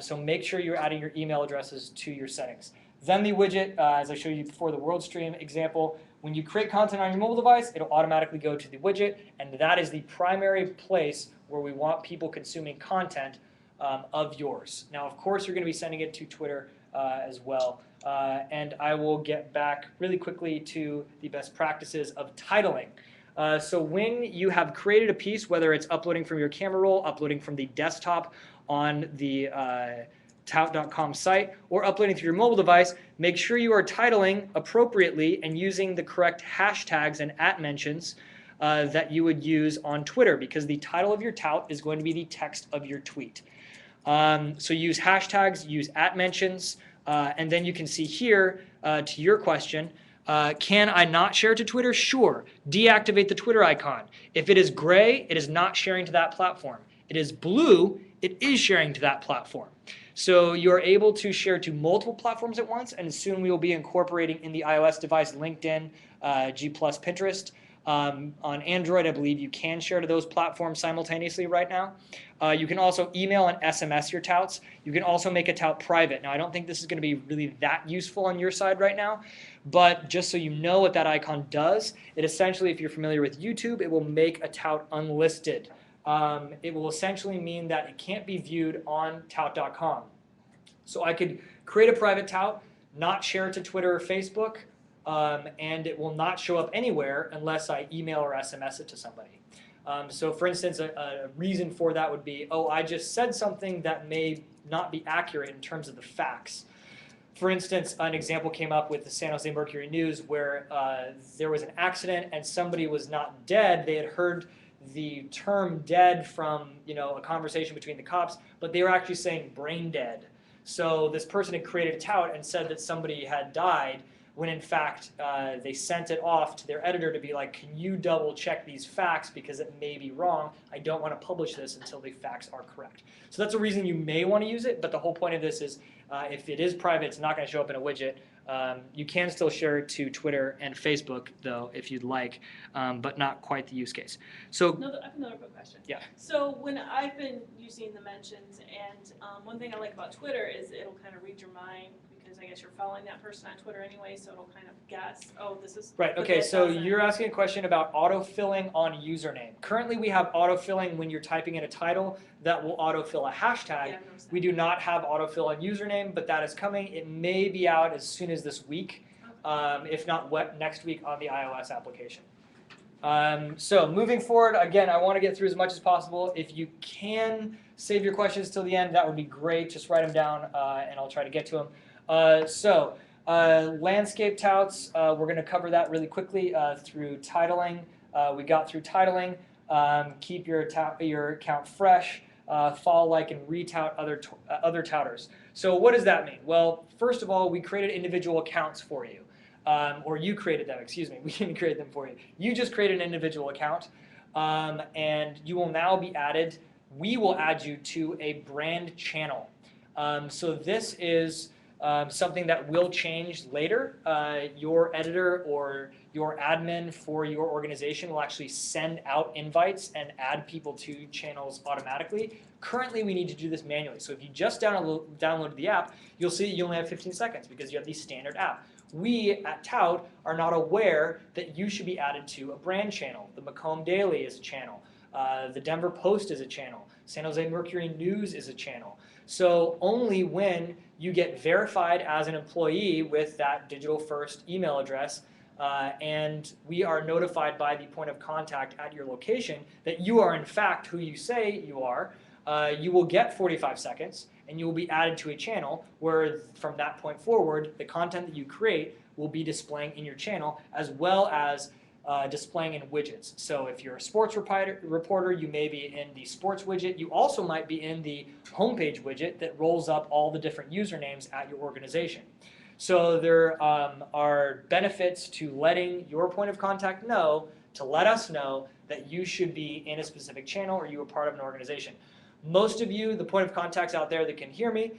A: So make sure you're adding your email addresses to your settings. Then the widget, as I showed you before the WorldStream example, when you create content on your mobile device, it'll automatically go to the widget, and that is the primary place where we want people consuming content of yours. Now, of course, you're going to be sending it to Twitter as well, and I will get back really quickly to the best practices of titling. So when you have created a piece, whether it's uploading from your camera roll, uploading from the desktop on the tout.com site, or uploading through your mobile device, make sure you are titling appropriately and using the correct hashtags and @mentions that you would use on Twitter, because the title of your tout is going to be the text of your tweet. So use hashtags, use @mentions, and then you can see here, to your question, can I not share to Twitter? Sure. Deactivate the Twitter icon. If it is gray, it is not sharing to that platform. It is blue, it is sharing to that platform. So you're able to share to multiple platforms at once, and soon we will be incorporating in the iOS device LinkedIn, G+, Pinterest. On Android, I believe you can share to those platforms simultaneously right now. You can also email and SMS your touts. You can also make a tout private. Now, I don't think this is going to be really that useful on your side right now, but just so you know what that icon does, it essentially, if you're familiar with YouTube, it will make a tout unlisted it will essentially mean that it can't be viewed on tout.com. So I could create a private tout, not share it to Twitter or Facebook, and it will not show up anywhere unless I email or SMS it to somebody. So for instance, a reason for that would be, oh, I just said something that may not be accurate in terms of the facts. For instance, an example came up with the San Jose Mercury News where there was an accident and somebody was not dead. They had heard the term dead from a conversation between the cops, but they were actually saying brain dead. So this person had created a tout and said that somebody had died, when in fact they sent it off to their editor to be like, can you double check these facts because it may be wrong. I don't want to publish this until the facts are correct. So that's a reason you may want to use it, but the whole point of this is if it is private, it's not going to show up in a widget. You can still share it to Twitter and Facebook, though, if you'd like, but not quite the use case. So
B: I have another quick question.
A: Yeah.
B: So when I've been using the mentions, and one thing I like about Twitter is it'll kind of read your mind, because I guess you're following that person on Twitter anyway, so it'll kind of guess, oh, this is...
A: Right, okay, so you're asking a question about autofilling on username. Currently we have autofilling when you're typing in a title that will autofill a hashtag.
B: Yeah,
A: We do not have autofill on username, but that is coming. It may be out as soon as this week, if not next week on the iOS application. So moving forward, again, I want to get through as much as possible. If you can save your questions till the end, that would be great. Just write them down and I'll try to get to them. Landscape touts, we're going to cover that really quickly through titling. We got through titling. Keep your account fresh. Follow, like, and retout other touters. So what does that mean? Well, first of all, we created individual accounts for you. Or you created them, excuse me. We didn't create them for you. You just created an individual account. And you will now be added, we will add you to a brand channel. So this is something that will change later. Your editor or your admin for your organization will actually send out invites and add people to channels automatically. Currently, we need to do this manually. So if you just downloaded the app, you'll see you only have 15 seconds because you have the standard app. We at Tout are not aware that you should be added to a brand channel. The Macomb Daily is a channel. The Denver Post is a channel. San Jose Mercury News is a channel. So only when you get verified as an employee with that digital first email address and we are notified by the point of contact at your location that you are in fact who you say you are, you will get 45 seconds and you will be added to a channel where from that point forward the content that you create will be displaying in your channel as well as displaying in widgets. So if you're a sports reporter, you may be in the sports widget. You also might be in the homepage widget that rolls up all the different usernames at your organization. So there are benefits to letting your point of contact know, to let us know that you should be in a specific channel or you are part of an organization. Most of you, the point of contacts out there that can hear me,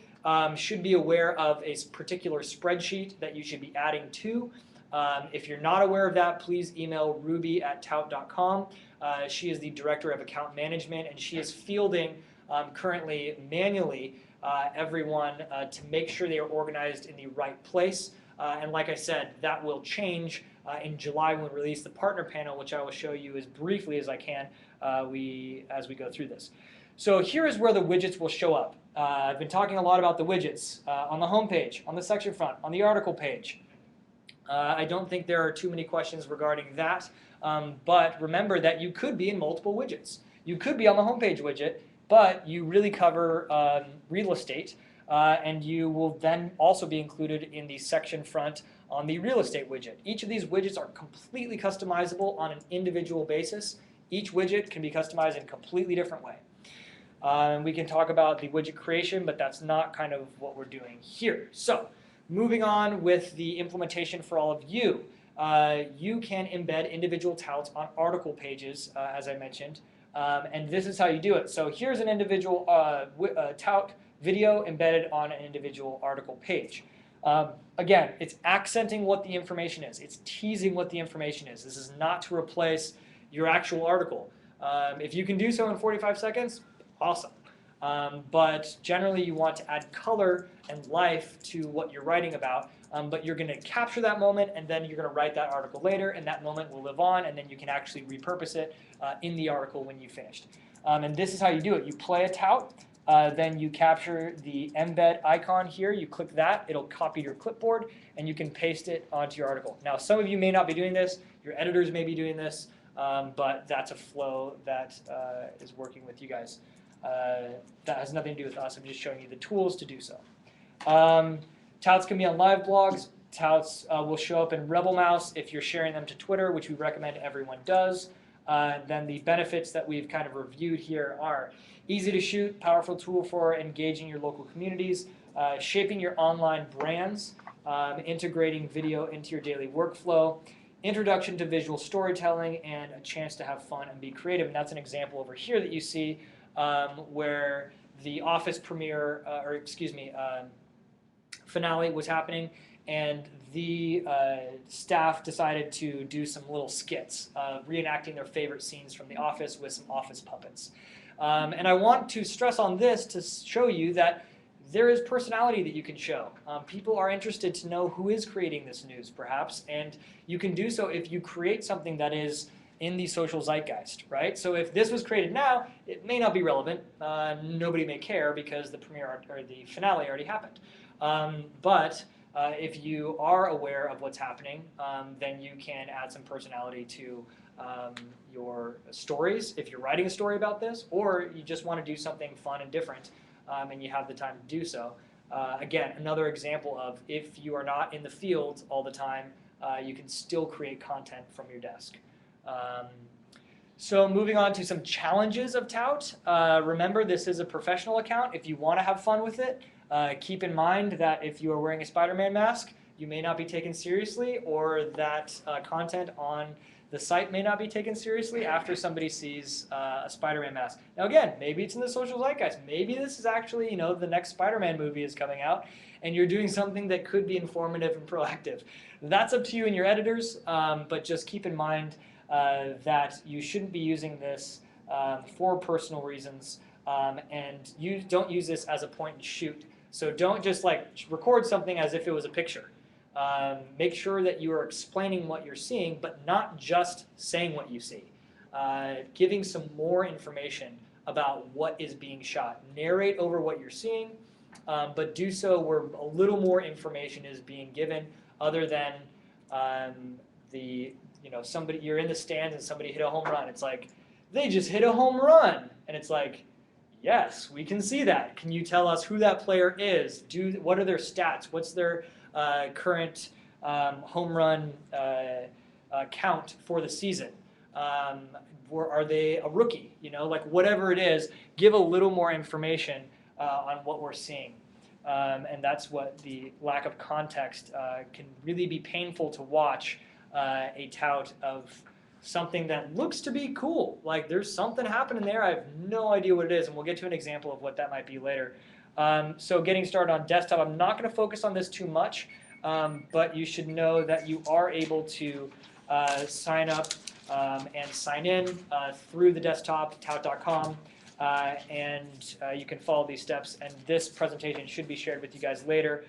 A: should be aware of a particular spreadsheet that you should be adding to. If you're not aware of that, please email ruby@tout.com. She is the Director of Account Management, and she is fielding currently manually everyone to make sure they are organized in the right place. And like I said, that will change in July when we release the partner panel, which I will show you as briefly as I can as we go through this. So here is where the widgets will show up. I've been talking a lot about the widgets on the home page, on the section front, on the article page. I don't think there are too many questions regarding that, but remember that you could be in multiple widgets. You could be on the homepage widget, but you really cover real estate, and you will then also be included in the section front on the real estate widget. Each of these widgets are completely customizable on an individual basis. Each widget can be customized in a completely different way. We can talk about the widget creation, but that's not kind of what we're doing here. So, moving on with the implementation for all of you. You can embed individual touts on article pages, as I mentioned, and this is how you do it. So here's an individual tout video embedded on an individual article page. Again, it's accenting what the information is. It's teasing what the information is. This is not to replace your actual article. If you can do so in 45 seconds, awesome. But generally you want to add color and life to what you're writing about, but you're going to capture that moment and then you're going to write that article later and that moment will live on and then you can actually repurpose it in the article when you finished. And this is how you do it. You play a tout, then you capture the embed icon here. You click that. It'll copy your clipboard, and you can paste it onto your article. Now, some of you may not be doing this. Your editors may be doing this, but that's a flow that is working with you guys. That has nothing to do with us. I'm just showing you the tools to do so. Touts can be on live blogs. Touts will show up in Rebel Mouse if you're sharing them to Twitter, which we recommend everyone does. Then the benefits that we've kind of reviewed here are easy to shoot, powerful tool for engaging your local communities, shaping your online brands, integrating video into your daily workflow, introduction to visual storytelling, and a chance to have fun and be creative. And that's an example over here that you see where the Office premiere, finale was happening, and the staff decided to do some little skits, reenacting their favorite scenes from The Office with some Office puppets. And I want to stress on this to show you that there is personality that you can show. People are interested to know who is creating this news, perhaps, and you can do so if you create something that is in the social zeitgeist, right? So if this was created now, it may not be relevant. Nobody may care because the premiere or the finale already happened. But if you are aware of what's happening, then you can add some personality to your stories if you're writing a story about this, or you just want to do something fun and different and you have the time to do so. Again, another example of if you are not in the field all the time, you can still create content from your desk. So moving on to some challenges of Tout. Remember, this is a professional account. If you want to have fun with it, keep in mind that if you are wearing a Spider-Man mask, you may not be taken seriously, or that content on the site may not be taken seriously after somebody sees a Spider-Man mask. Now again, maybe it's in the social zeitgeist. Maybe this is actually, the next Spider-Man movie is coming out, and you're doing something that could be informative and proactive. That's up to you and your editors, but just keep in mind that you shouldn't be using this for personal reasons, and you don't use this as a point and shoot. So don't just record something as if it was a picture. Make sure that you are explaining what you're seeing, but not just saying what you see. Giving some more information about what is being shot. Narrate over what you're seeing, but do so where a little more information is being given, other than somebody, you're in the stands and somebody hit a home run. It's like, they just hit a home run, and it's like, yes, we can see that. Can you tell us who that player is? What are their stats? What's their current home run count for the season? Are they a rookie? Whatever it is, give a little more information on what we're seeing. And that's what the lack of context can really be painful to watch a tout of something that looks to be cool. There's something happening there. I have no idea what it is, and we'll get to an example of what that might be later. So getting started on desktop, I'm not going to focus on this too much, but you should know that you are able to sign up and sign in through the desktop, tout.com, and you can follow these steps. And this presentation should be shared with you guys later.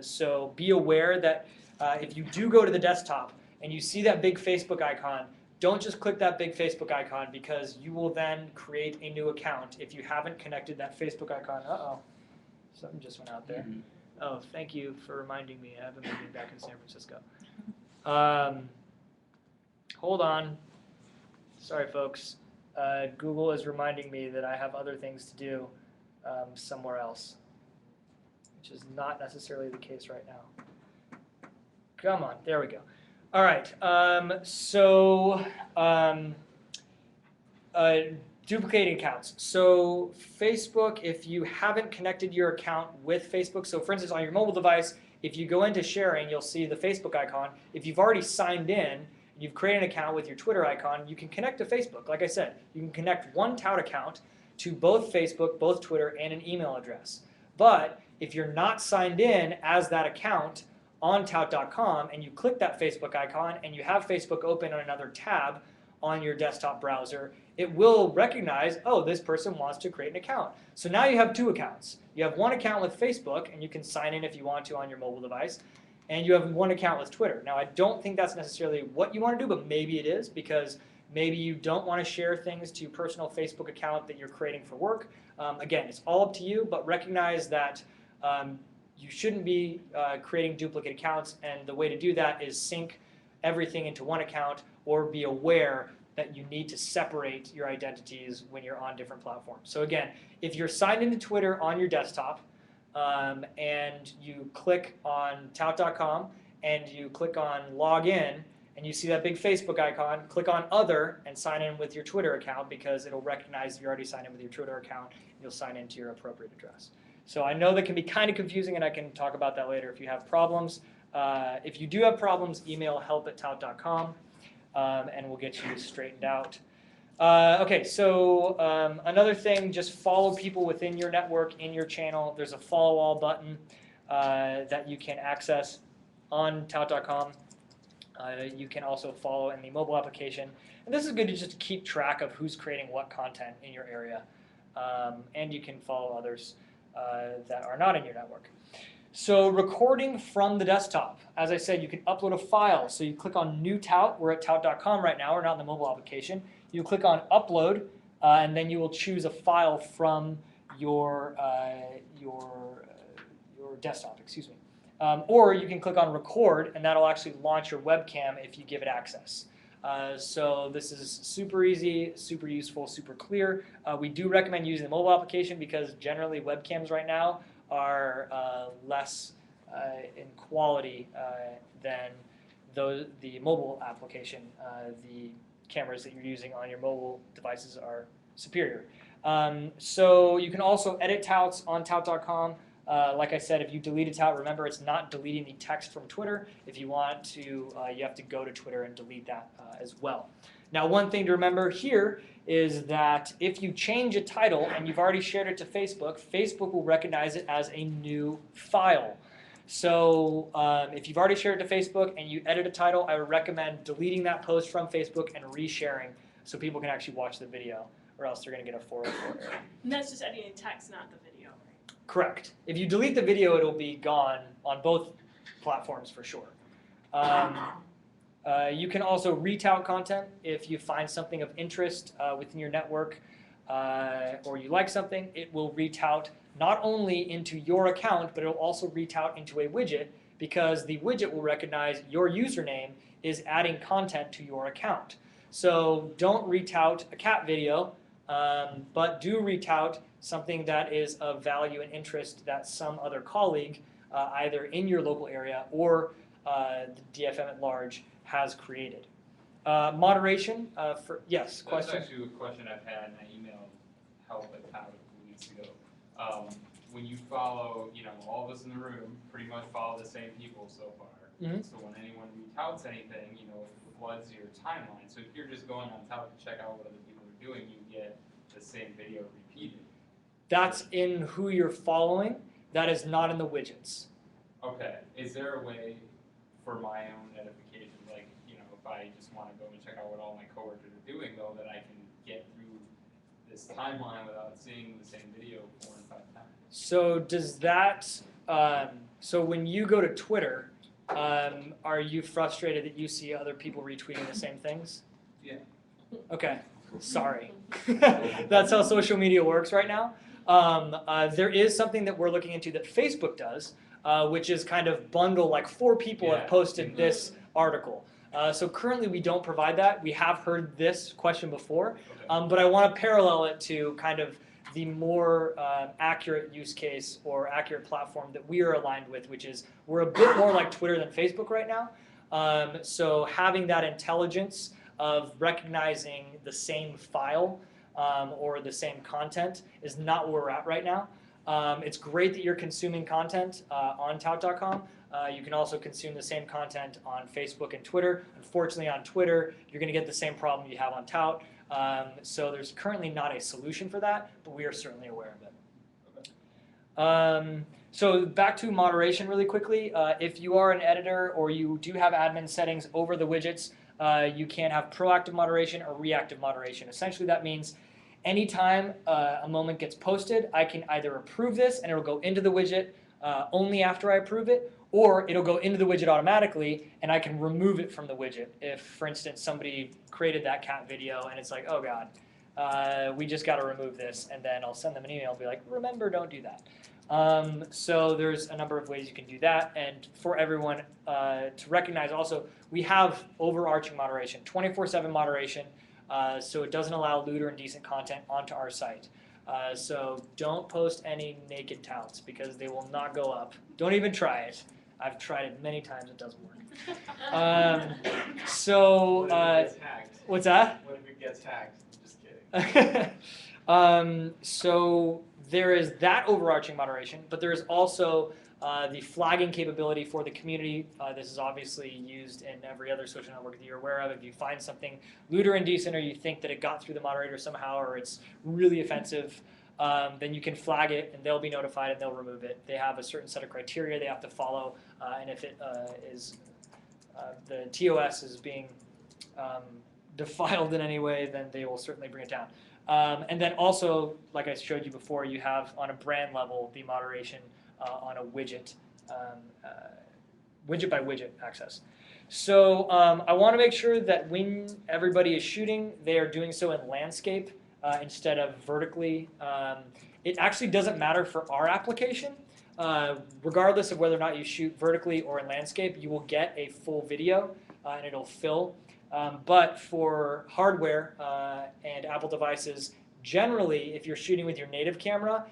A: So be aware that if you do go to the desktop and you see that big Facebook icon, don't just click that big Facebook icon, because you will then create a new account if you haven't connected that Facebook icon. Uh-oh, something just went out there. Mm-hmm. Oh, thank you for reminding me. I have a meeting back in San Francisco. Hold on. Sorry, folks. Google is reminding me that I have other things to do somewhere else, which is not necessarily the case right now. Come on, there we go. All right, duplicating accounts. So Facebook, if you haven't connected your account with Facebook, so for instance on your mobile device, if you go into sharing, you'll see the Facebook icon. If you've already signed in, you've created an account with your Twitter icon, you can connect to Facebook. Like I said, you can connect one tout account to both Facebook, both Twitter, and an email address. But if you're not signed in as that account on tout.com and you click that Facebook icon and you have Facebook open on another tab on your desktop browser, it will recognize, oh, this person wants to create an account. So now you have two accounts. You have one account with Facebook, and you can sign in if you want to on your mobile device, and you have one account with Twitter. Now, I don't think that's necessarily what you want to do, but maybe it is, because Maybe you don't want to share things to your personal Facebook account that you're creating for work. Again, it's all up to you, but recognize that you shouldn't be creating duplicate accounts, and the way to do that is sync everything into one account, or be aware that you need to separate your identities when you're on different platforms. So again, if you're signed into Twitter on your desktop and you click on tout.com and you click on login and you see that big Facebook icon, click on other and sign in with your Twitter account, because it'll recognize you're already signed in with your Twitter account and you'll sign into your appropriate address. So I know that can be kind of confusing, and I can talk about that later if you have problems. If you do have problems, email help@tout.com. And we'll get you straightened out. Okay, so another thing, just follow people within your network, in your channel. There's a follow all button that you can access on tout.com. You can also follow in the mobile application. And this is good to just keep track of who's creating what content in your area. And you can follow others that are not in your network. So recording from the desktop, as I said, you can upload a file. So you click on New Tout. We're at tout.com right now. We're not in the mobile application. You click on Upload, and then you will choose a file from your desktop. Excuse me. Or you can click on Record, and that'll actually launch your webcam if you give it access. So this is super easy, super useful, super clear. We do recommend using the mobile application because generally webcams right now are less in quality than the mobile application. The cameras that you're using on your mobile devices are superior. So you can also edit touts on tout.com. Like I said, if you delete a tout, remember it's not deleting the text from Twitter. If you want to, you have to go to Twitter and delete that as well. Now, one thing to remember here is that if you change a title and you've already shared it to Facebook, Facebook will recognize it as a new file. So if you've already shared it to Facebook and you edit a title, I would recommend deleting that post from Facebook and resharing so people can actually watch the video, or else they're going to get a 404 error.
B: And that's just editing text, not the video, right?
A: Correct. If you delete the video, it'll be gone on both platforms for sure. You can also retout content if you find something of interest within your network or you like something. It will retout not only into your account, but it will also retout into a widget, because the widget will recognize your username is adding content to your account. So don't retout a cat video, but do retout something that is of value and interest that some other colleague, either in your local area or the DFM at large, has created. Moderation, yes, question?
H: That's actually a question I've had, and I emailed help at Tout a few weeks ago. When you follow, all of us in the room pretty much follow the same people so far.
A: Mm-hmm.
H: So when anyone retouts anything, it floods your timeline. So if you're just going on Tout to check out what other people are doing, you get the same video repeated.
A: That's in who you're following. That is not in the widgets.
H: Okay. Is there a way for my own edification, like, if I just want to go and check out what all my coworkers are doing, though, that I can get through this timeline without seeing the same video 4 and 5 times?
A: So does that, so when you go to Twitter, are you frustrated that you see other people retweeting the same things?
H: Yeah.
A: Okay, sorry. That's how social media works right now. There is something that we're looking into that Facebook does, which is kind of bundle, like 4 people have posted this article. So currently we don't provide that. We have heard this question before, but I want to parallel it to kind of the more accurate use case or accurate platform that we are aligned with, which is we're a bit more like Twitter than Facebook right now. So having that intelligence of recognizing the same file or the same content is not where we're at right now. It's great that you're consuming content on tout.com. You can also consume the same content on Facebook and Twitter. Unfortunately, on Twitter, you're going to get the same problem you have on Tout. So there's currently not a solution for that, but we are certainly aware of it. Okay. So back to moderation really quickly. If you are an editor or you do have admin settings over the widgets, you can have proactive moderation or reactive moderation. Essentially, that means anytime a moment gets posted, I can either approve this and it'll go into the widget only after I approve it, or it'll go into the widget automatically, and I can remove it from the widget. If, for instance, somebody created that cat video and it's like, oh God, we just got to remove this, and then I'll send them an email and be like, remember, don't do that. So there's a number of ways you can do that, and for everyone to recognize also, we have overarching moderation, 24/7 moderation, so it doesn't allow lewd or indecent content onto our site. So don't post any naked touts because they will not go up. Don't even try it. I've tried it many times, it doesn't work.
G: What if it gets hacked?
A: What's that?
G: What if it gets hacked? Just kidding.
A: So there is that overarching moderation, but there is also the flagging capability for the community. This is obviously used in every other social network that you're aware of. If you find something lewd or indecent, or you think that it got through the moderator somehow, or it's really offensive, then you can flag it, and they'll be notified, and they'll remove it. They have a certain set of criteria they have to follow, and if it is the TOS is being defiled in any way, then they will certainly bring it down. And then also, like I showed you before, you have on a brand level the moderation on a widget, widget by widget access. So I want to make sure that when everybody is shooting, they are doing so in landscape instead of vertically. It actually doesn't matter for our application. Regardless of whether or not you shoot vertically or in landscape, you will get a full video and it'll fill. But for hardware and Apple devices, generally, if you're shooting with your native camera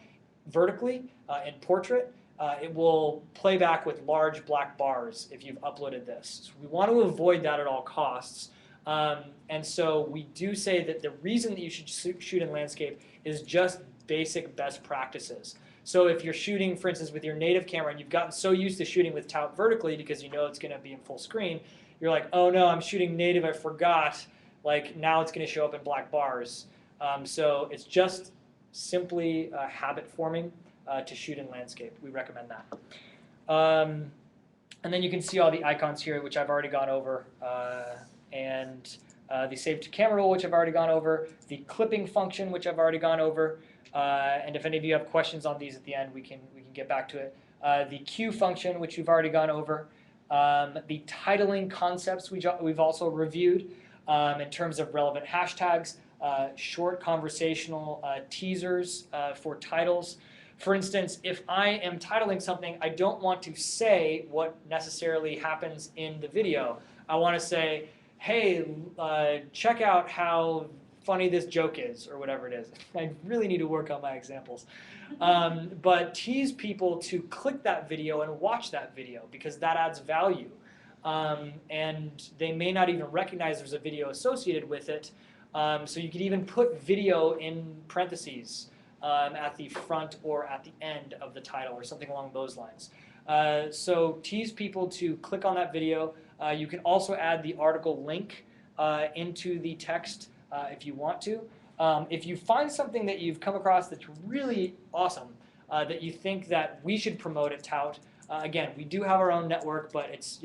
A: vertically in portrait, it will play back with large black bars if you've uploaded this. So we want to avoid that at all costs. And so we do say that the reason that you should shoot in landscape is just basic best practices. So if you're shooting, for instance, with your native camera and you've gotten so used to shooting with Tout vertically because you know it's going to be in full screen, you're like, oh no, I'm shooting native, I forgot. Like now it's going to show up in black bars. So it's just simply habit forming to shoot in landscape. We recommend that. And then you can see all the icons here, which I've already gone over, and the save to camera rule, which I've already gone over, the clipping function, which I've already gone over. And if any of you have questions on these at the end, we can get back to it. The queue function, which we've already gone over. The titling concepts we've also reviewed in terms of relevant hashtags, short conversational teasers for titles. For instance, if I am titling something, I don't want to say what necessarily happens in the video. I want to say, hey, check out how funny this joke is, or whatever it is. I really need to work on my examples. But tease people to click that video and watch that video because that adds value. And they may not even recognize there's a video associated with it. So you could even put video in parentheses at the front or at the end of the title or something along those lines. So tease people to click on that video. You can also add the article link into the text if you want to. If you find something that you've come across that's really awesome, that you think that we should promote at Tout, again, we do have our own network, but it's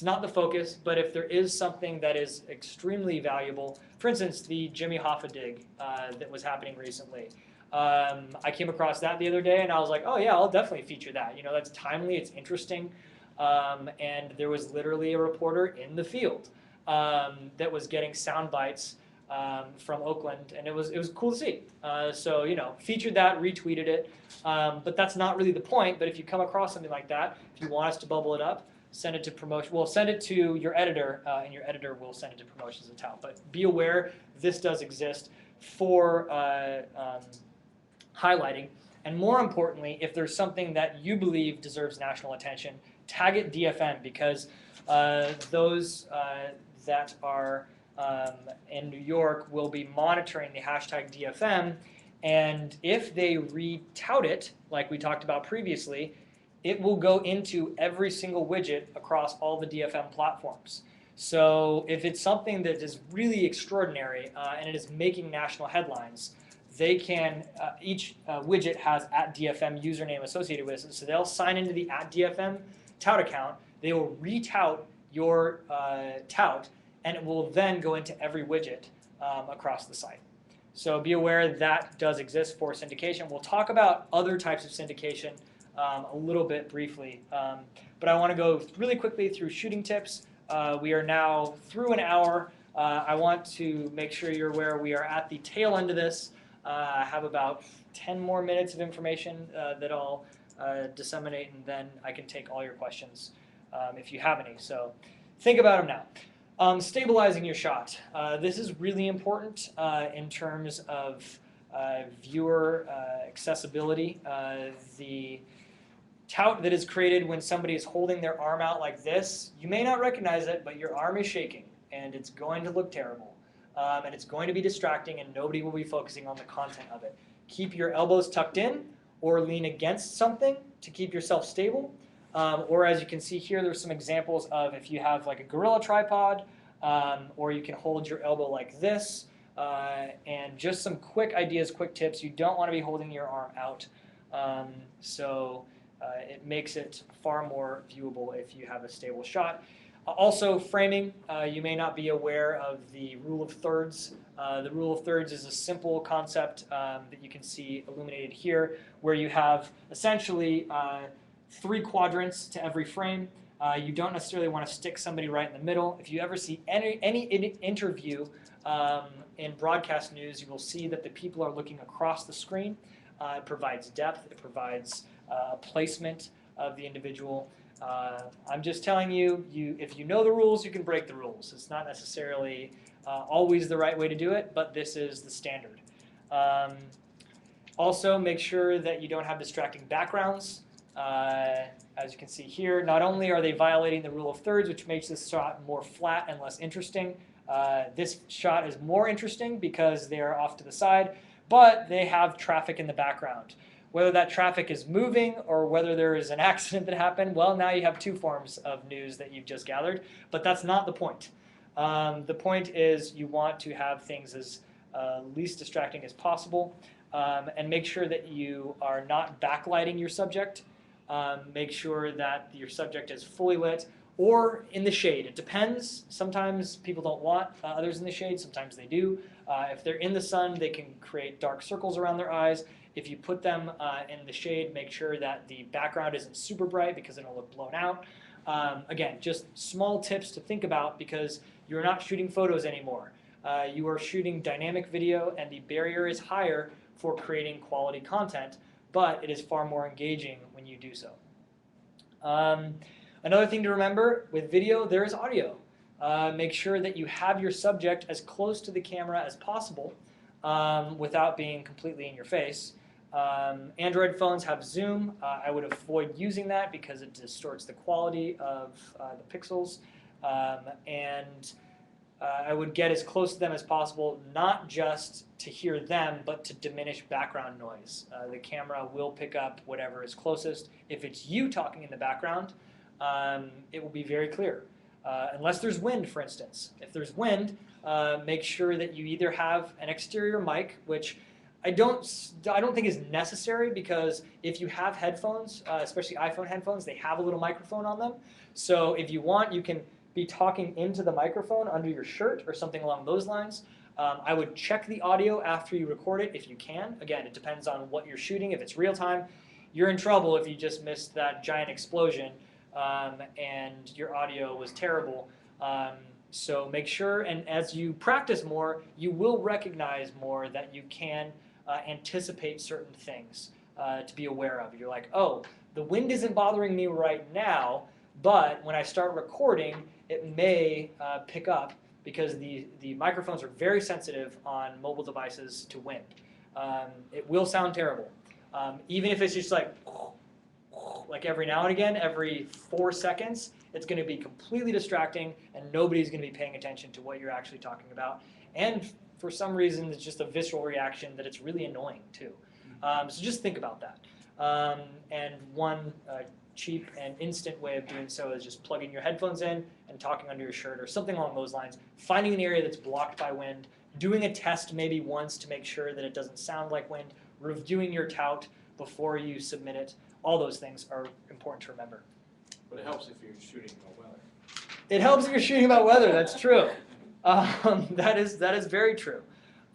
A: not the focus. But if there is something that is extremely valuable, for instance, the Jimmy Hoffa dig that was happening recently, I came across that the other day, and I was like, oh yeah, I'll definitely feature that. That's timely, it's interesting, and there was literally a reporter in the field that was getting sound bites from Oakland, and it was cool to see. So featured that, retweeted it, but that's not really the point. But if you come across something like that, if you want us to bubble it up, send it to promotion. Well, send it to your editor, and your editor will send it to promotions at Tout. But be aware this does exist for highlighting, and more importantly, if there's something that you believe deserves national attention, tag it DFM because those that are in New York will be monitoring the hashtag DFM, and if they re-tout it, like we talked about previously, it will go into every single widget across all the DFM platforms. So if it's something that is really extraordinary and it is making national headlines, they can, each widget has @DFM username associated with it, so they'll sign into the @DFM tout account, they will re-tout your tout, and it will then go into every widget across the site. So be aware that does exist for syndication. We'll talk about other types of syndication a little bit briefly. But I want to go really quickly through shooting tips. We are now through an hour. I want to make sure you're aware we are at the tail end of this. I have about 10 more minutes of information that I'll disseminate, and then I can take all your questions if you have any. So think about them now. Stabilizing your shot. This is really important in terms of viewer accessibility. The tout that is created when somebody is holding their arm out like this, you may not recognize it, but your arm is shaking, and it's going to look terrible. And it's going to be distracting, and nobody will be focusing on the content of it. Keep your elbows tucked in, or lean against something to keep yourself stable. Or as you can see here, there's some examples of if you have like a gorilla tripod, or you can hold your elbow like this. And just some quick ideas, quick tips. You don't want to be holding your arm out. It makes it far more viewable if you have a stable shot. Also, framing. You may not be aware of the rule of thirds. The rule of thirds is a simple concept that you can see illuminated here, where you have essentially 3 quadrants to every frame. You don't necessarily want to stick somebody right in the middle. If you ever see any interview in broadcast news, you will see that the people are looking across the screen. It provides depth. It provides placement of the individual. I'm just telling you, if you know the rules, you can break the rules. It's not necessarily always the right way to do it, but this is the standard. Also, make sure that you don't have distracting backgrounds. As you can see here, not only are they violating the rule of thirds, which makes this shot more flat and less interesting, this shot is more interesting because they are off to the side, but they have traffic in the background. Whether that traffic is moving or whether there is an accident that happened, well, now you have 2 forms of news that you've just gathered, but that's not the point. The point is you want to have things as least distracting as possible, and make sure that you are not backlighting your subject. Make sure that your subject is fully lit or in the shade. It depends. Sometimes people don't want others in the shade. Sometimes they do. If they're in the sun, they can create dark circles around their eyes. If you put them in the shade, make sure that the background isn't super bright because it'll look blown out. Again, just small tips to think about because you're not shooting photos anymore. You are shooting dynamic video, and the barrier is higher for creating quality content, but it is far more engaging when you do so. Another thing to remember, with video, there is audio. Make sure that you have your subject as close to the camera as possible without being completely in your face. Android phones have zoom. I would avoid using that because it distorts the quality of the pixels. I would get as close to them as possible, not just to hear them, but to diminish background noise. The camera will pick up whatever is closest. If it's you talking in the background, it will be very clear. Unless there's wind, for instance. If there's wind, make sure that you either have an exterior mic, which I don't think is necessary because if you have headphones, especially iPhone headphones, they have a little microphone on them. So if you want, you can be talking into the microphone under your shirt or something along those lines. I would check the audio after you record it if you can. Again, it depends on what you're shooting. If it's real time, you're in trouble if you just missed that giant explosion and your audio was terrible. So make sure, and as you practice more, you will recognize more that you can anticipate certain things to be aware of. You're like, oh, the wind isn't bothering me right now, but when I start recording, it may pick up because the microphones are very sensitive on mobile devices to wind. It will sound terrible. Even if it's just like every now and again, every 4 seconds, it's going to be completely distracting and nobody's going to be paying attention to what you're actually talking about. And for some reason, it's just a visceral reaction that it's really annoying too. So just think about that. And one cheap and instant way of doing so is just plugging your headphones in and talking under your shirt or something along those lines, finding an area that's blocked by wind, doing a test maybe once to make sure that it doesn't sound like wind, reviewing your tout before you submit it. All those things are important to remember.
C: But it helps if you're shooting about weather.
A: It helps if you're shooting about weather, that's true. That is very true.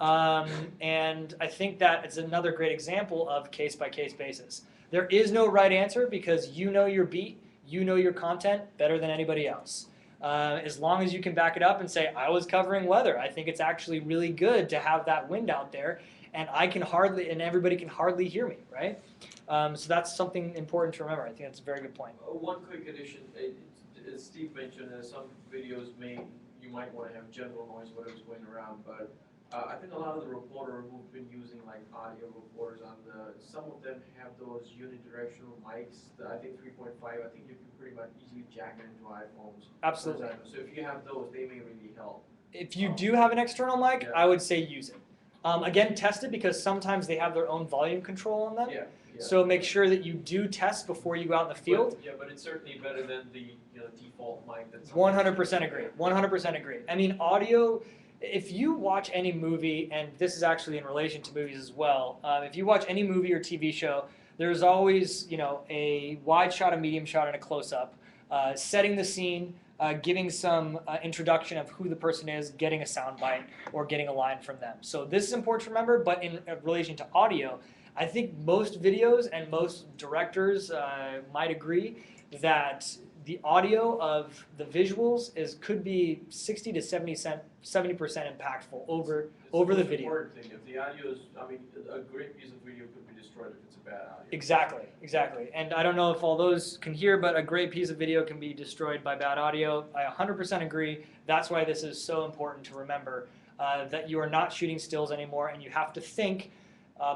A: And I think that it's another great example of case-by-case basis. There is no right answer because you know your beat, you know your content better than anybody else. As long as you can back it up and say, I was covering weather. I think it's actually really good to have that wind out there, and everybody can hardly hear me, right? So that's something important to remember. I think that's a very good point.
G: One quick addition, as Steve mentioned, some videos you might want to have general noise, whatever's going around, but I think a lot of the reporters who've been using like audio reporters some of them have those unidirectional mics, I think 3.5, I think you can pretty much easily jack it into iPhones.
A: Absolutely.
G: So if you have those, they may really help.
A: If you do have an external mic,
G: Yeah.
A: I would say use it. Again, test it because sometimes they have their own volume control on them.
G: Yeah.
A: So make sure that you do test before you go out in the field.
G: But it's certainly better than the default mic.
A: 100% agree. 100% agree. I mean, audio. If you watch any movie, and this is actually in relation to movies as well, if you watch any movie or TV show, there's always a wide shot, a medium shot, and a close-up, setting the scene, giving some introduction of who the person is, getting a sound bite, or getting a line from them. So this is important to remember, but in relation to audio, I think most videos and most directors might agree that the audio of the visuals could be 60 to 70% impactful over the video.
G: Important thing. If the audio is, a great piece of video could be destroyed if it's a bad audio.
A: Exactly. And I don't know if all those can hear, but a great piece of video can be destroyed by bad audio. I 100% agree. That's why this is so important to remember that you are not shooting stills anymore, and you have to think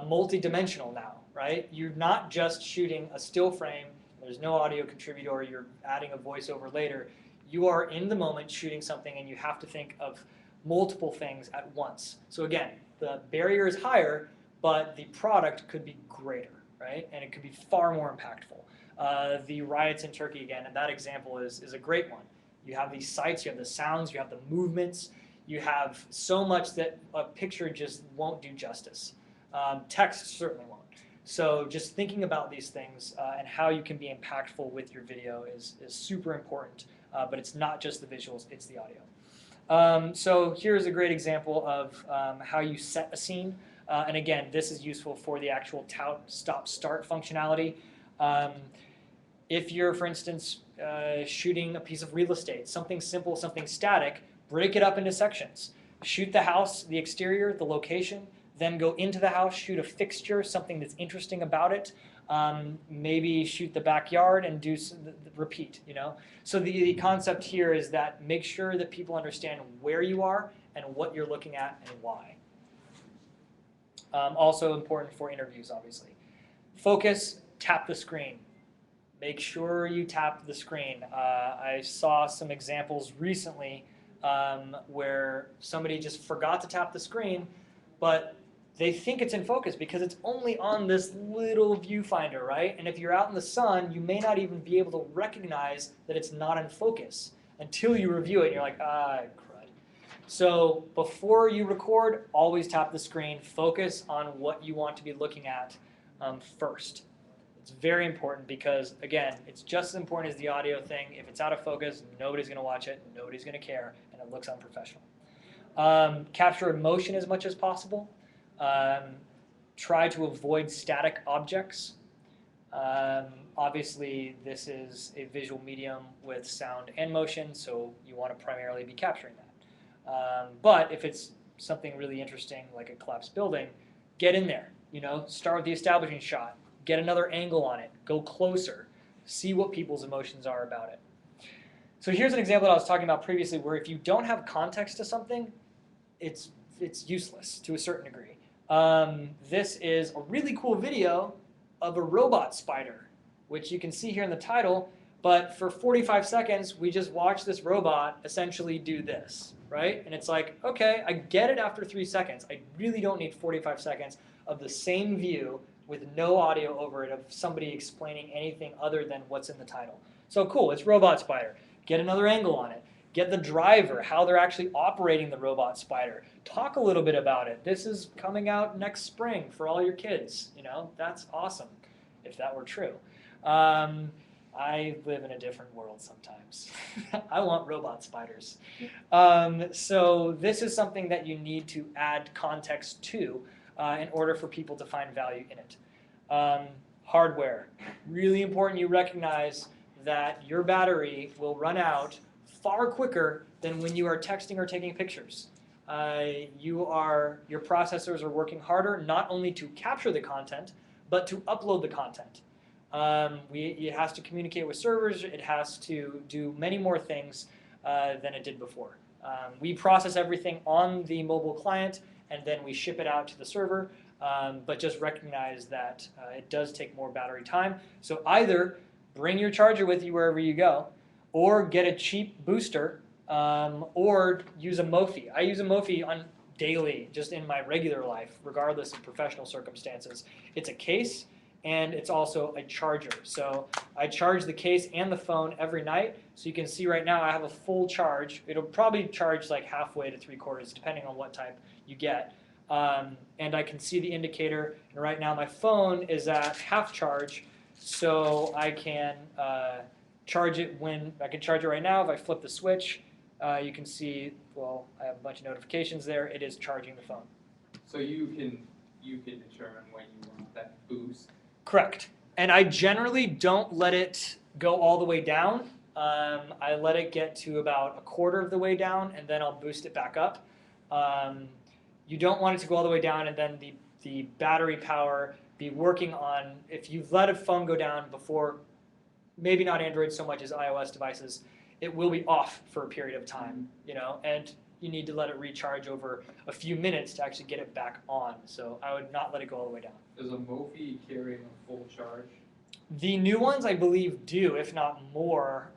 A: multi-dimensional now, right? You're not just shooting a still frame. There's no audio contributor, or you're adding a voiceover later. You are in the moment shooting something, and you have to think of multiple things at once. So again, the barrier is higher, but the product could be greater, right? And it could be far more impactful. The riots in Turkey, again, and that example is a great one. You have these sights, you have the sounds, you have the movements, you have so much that a picture just won't do justice. Text certainly won't. So just thinking about these things and how you can be impactful with your video is super important, but it's not just the visuals, it's the audio. So here's a great example of how you set a scene. And again, this is useful for the actual tout stop-start functionality. If you're, for instance, shooting a piece of real estate, something simple, something static, break it up into sections. Shoot the house, the exterior, the location, then go into the house, shoot a fixture, something that's interesting about it, maybe shoot the backyard and do repeat, So the concept here is that make sure that people understand where you are and what you're looking at and why. Also important for interviews, obviously. Focus, tap the screen. Make sure you tap the screen. I saw some examples recently where somebody just forgot to tap the screen, but they think it's in focus because it's only on this little viewfinder, right? And if you're out in the sun, you may not even be able to recognize that it's not in focus until you review it and you're like, crud. So before you record, always tap the screen. Focus on what you want to be looking at first. It's very important because, again, it's just as important as the audio thing. If it's out of focus, nobody's going to watch it, nobody's going to care, and it looks unprofessional. Capture emotion as much as possible. Try to avoid static objects. Obviously, this is a visual medium with sound and motion, so you want to primarily be capturing that. But if it's something really interesting, like a collapsed building, get in there. Start with the establishing shot. Get another angle on it. Go closer. See what people's emotions are about it. So here's an example that I was talking about previously where if you don't have context to something, it's useless to a certain degree. This is a really cool video of a robot spider, which you can see here in the title, but for 45 seconds, we just watch this robot essentially do this, right? And it's like, okay, I get it after 3 seconds. I really don't need 45 seconds of the same view with no audio over it of somebody explaining anything other than what's in the title. So cool, it's robot spider. Get another angle on it. Get the driver, how they're actually operating the robot spider. Talk a little bit about it. This is coming out next spring for all your kids. That's awesome, if that were true. I live in a different world sometimes. I want robot spiders. So this is something that you need to add context to in order for people to find value in it. hardware. Really important you recognize that your battery will run out far quicker than when you are texting or taking pictures. Your processors are working harder not only to capture the content, but to upload the content. It has to communicate with servers. It has to do many more things than it did before. We process everything on the mobile client, and then we ship it out to the server. But just recognize that it does take more battery time. So either bring your charger with you wherever you go, or get a cheap booster, or use a Mophie. I use a Mophie on daily, just in my regular life, regardless of professional circumstances. It's a case, and it's also a charger. So I charge the case and the phone every night. So you can see right now I have a full charge. It'll probably charge like halfway to 3/4, depending on what type you get. And I can see the indicator, and right now my phone is at half charge, so I can charge it right now. If I flip the switch, you can see, well, I have a bunch of notifications there. It is charging the phone.
H: So you can determine when you want that boost.
A: Correct. And I generally don't let it go all the way down. I let it get to about 1/4 of the way down, and then I'll boost it back up. You don't want it to go all the way down and then the battery power be working on, if you've let a phone go down before, maybe not Android so much as iOS devices, it will be off for a period of time, and you need to let it recharge over a few minutes to actually get it back on. So I would not let it go all the way down.
H: Does a Mophie carry a full charge?
A: The new ones, I believe, do, if not more.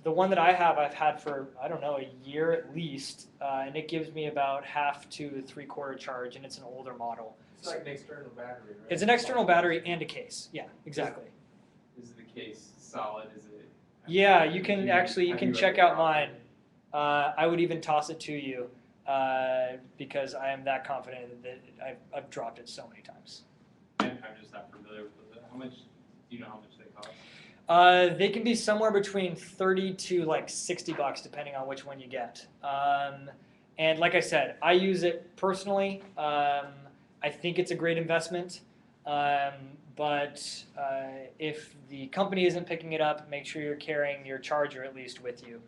A: The one that I have, I've had for, I don't know, a year at least, and it gives me about half to 3/4 charge, and it's an older model.
G: It's like an external battery, right?
A: It's an external battery and a case. Yeah, exactly.
H: Is the case solid? Is it?
A: Yeah, you can actually, you
H: have
A: can
H: you
A: check
H: ever
A: out
H: dropped
A: mine.
H: it?
A: I would even toss it to you because I am that confident that I've dropped it so many times.
H: I'm just not familiar with it. How much? Do you know how much they cost?
A: They can be somewhere between 30 to like $60 depending on which one you get. And like I said, I use it personally. I think it's a great investment. But if the company isn't picking it up, make sure you're carrying your charger at least with you.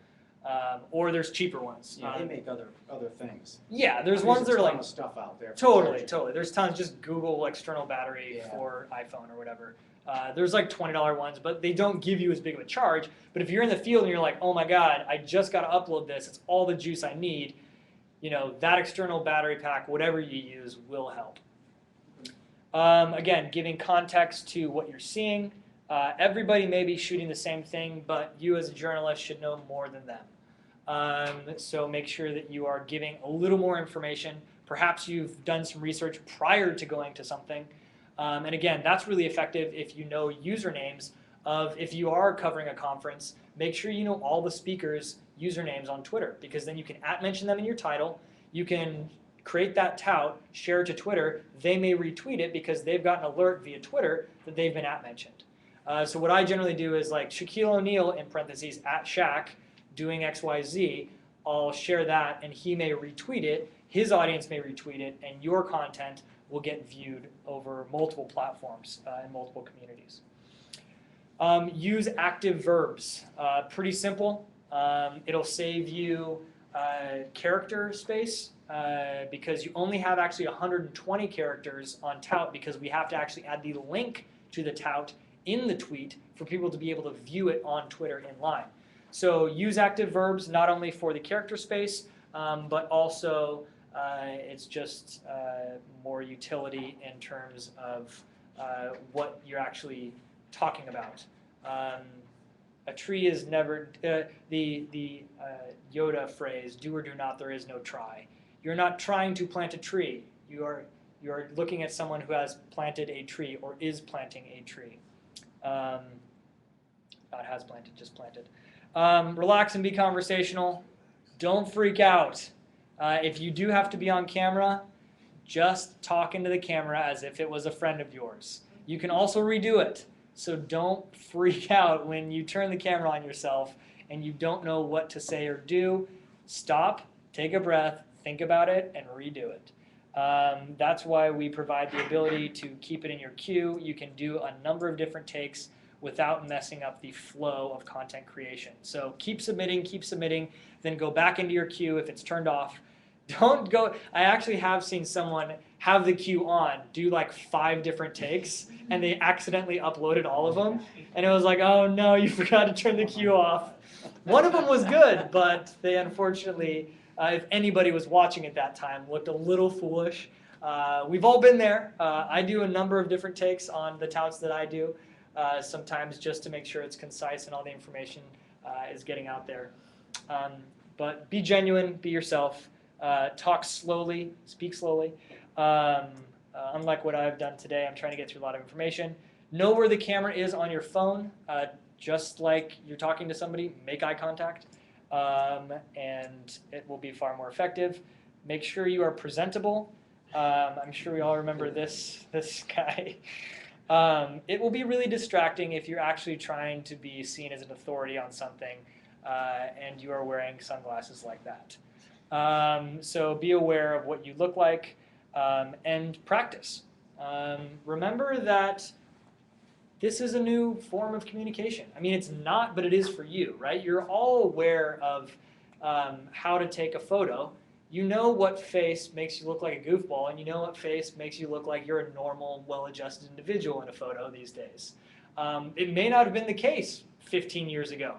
A: Or there's cheaper ones.
E: Yeah, they make other things.
A: Yeah, there's
E: There's
A: ones that are
E: a ton
A: like
E: of stuff out there. for
A: totally.
E: charging.
A: There's tons. Just Google external battery
E: Yeah.
A: for iPhone or whatever. There's like $20 ones, but they don't give you as big of a charge. But if you're in the field and you're like, oh my God, I just got to upload this. It's all the juice I need. That external battery pack, whatever you use, will help. Again, giving context to what you're seeing. Everybody may be shooting the same thing, but you as a journalist should know more than them. So make sure that you are giving a little more information. Perhaps you've done some research prior to going to something. And again, that's really effective if you know usernames of, if you are covering a conference, make sure you know all the speakers' usernames on Twitter, because then you can @mention them in your title. You can create that tout, share it to Twitter. They may retweet it because they've got an alert via Twitter that they've been @mentioned. So what I generally do is like Shaquille O'Neal in parentheses @Shaq doing XYZ. I'll share that and he may retweet it. His audience may retweet it, and your content will get viewed over multiple platforms and multiple communities. Use active verbs. Pretty simple. It'll save you character space because you only have actually 120 characters on tout, because we have to actually add the link to the tout in the tweet for people to be able to view it on Twitter in line. So use active verbs not only for the character space, but also it's just more utility in terms of what you're actually talking about. A tree is never, the Yoda phrase, do or do not, there is no try. You're not trying to plant a tree. You are looking at someone who has planted a tree or is planting a tree. Not has planted, just planted. Relax and be conversational. Don't freak out. If you do have to be on camera, just talk into the camera as if it was a friend of yours. You can also redo it. So don't freak out when you turn the camera on yourself and you don't know what to say or do. Stop, take a breath, think about it, and redo it. That's why we provide the ability to keep it in your queue. You can do a number of different takes without messing up the flow of content creation. So keep submitting, then go back into your queue if it's turned off. Don't go, I actually have seen someone have the queue on, do like 5 different takes, and they accidentally uploaded all of them. And it was like, oh no, you forgot to turn the queue off. One of them was good, but they unfortunately, if anybody was watching at that time, looked a little foolish. We've all been there. I do a number of different takes on the touts that I do, sometimes just to make sure it's concise and all the information is getting out there. But be genuine, be yourself, talk slowly, speak slowly. Unlike what I've done today, I'm trying to get through a lot of information. Know where the camera is on your phone. Just like you're talking to somebody, make eye contact, and it will be far more effective. Make sure you are presentable. I'm sure we all remember this guy. It will be really distracting if you're actually trying to be seen as an authority on something and you are wearing sunglasses like that. So be aware of what you look like and practice. Remember that this is a new form of communication. I mean, it's not, but it is for you, right? You're all aware of how to take a photo. You know what face makes you look like a goofball, and you know what face makes you look like you're a normal, well-adjusted individual in a photo these days. It may not have been the case 15 years ago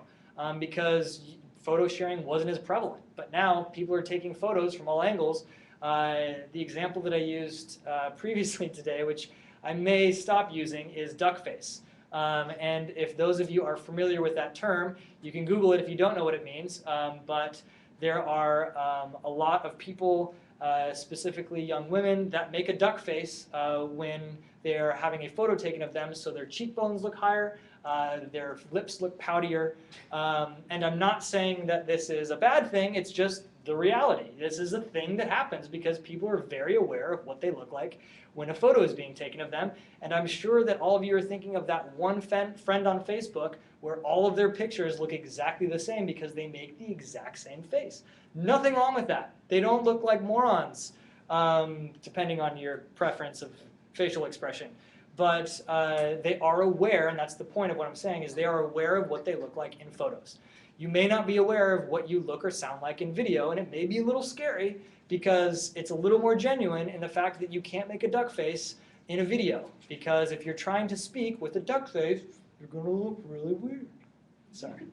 A: because photo sharing wasn't as prevalent, but now people are taking photos from all angles. The example that I used previously today, which I may stop using, is duck face. And if those of you are familiar with that term, you can Google it if you don't know what it means. But there are a lot of people, specifically young women, that make a duck face when they're having a photo taken of them, so their cheekbones look higher, their lips look poutier. And I'm not saying that this is a bad thing, it's just the reality. This is a thing that happens because people are very aware of what they look like when a photo is being taken of them. And I'm sure that all of you are thinking of that one friend on Facebook where all of their pictures look exactly the same because they make the exact same face. Nothing wrong with that. They don't look like morons, depending on your preference of facial expression. But they are aware, and that's the point of what I'm saying, is they are aware of what they look like in photos. You may not be aware of what you look or sound like in video, and it may be a little scary because it's a little more genuine in the fact that you can't make a duck face in a video. Because if you're trying to speak with a duck face, you're going to look really weird. Sorry.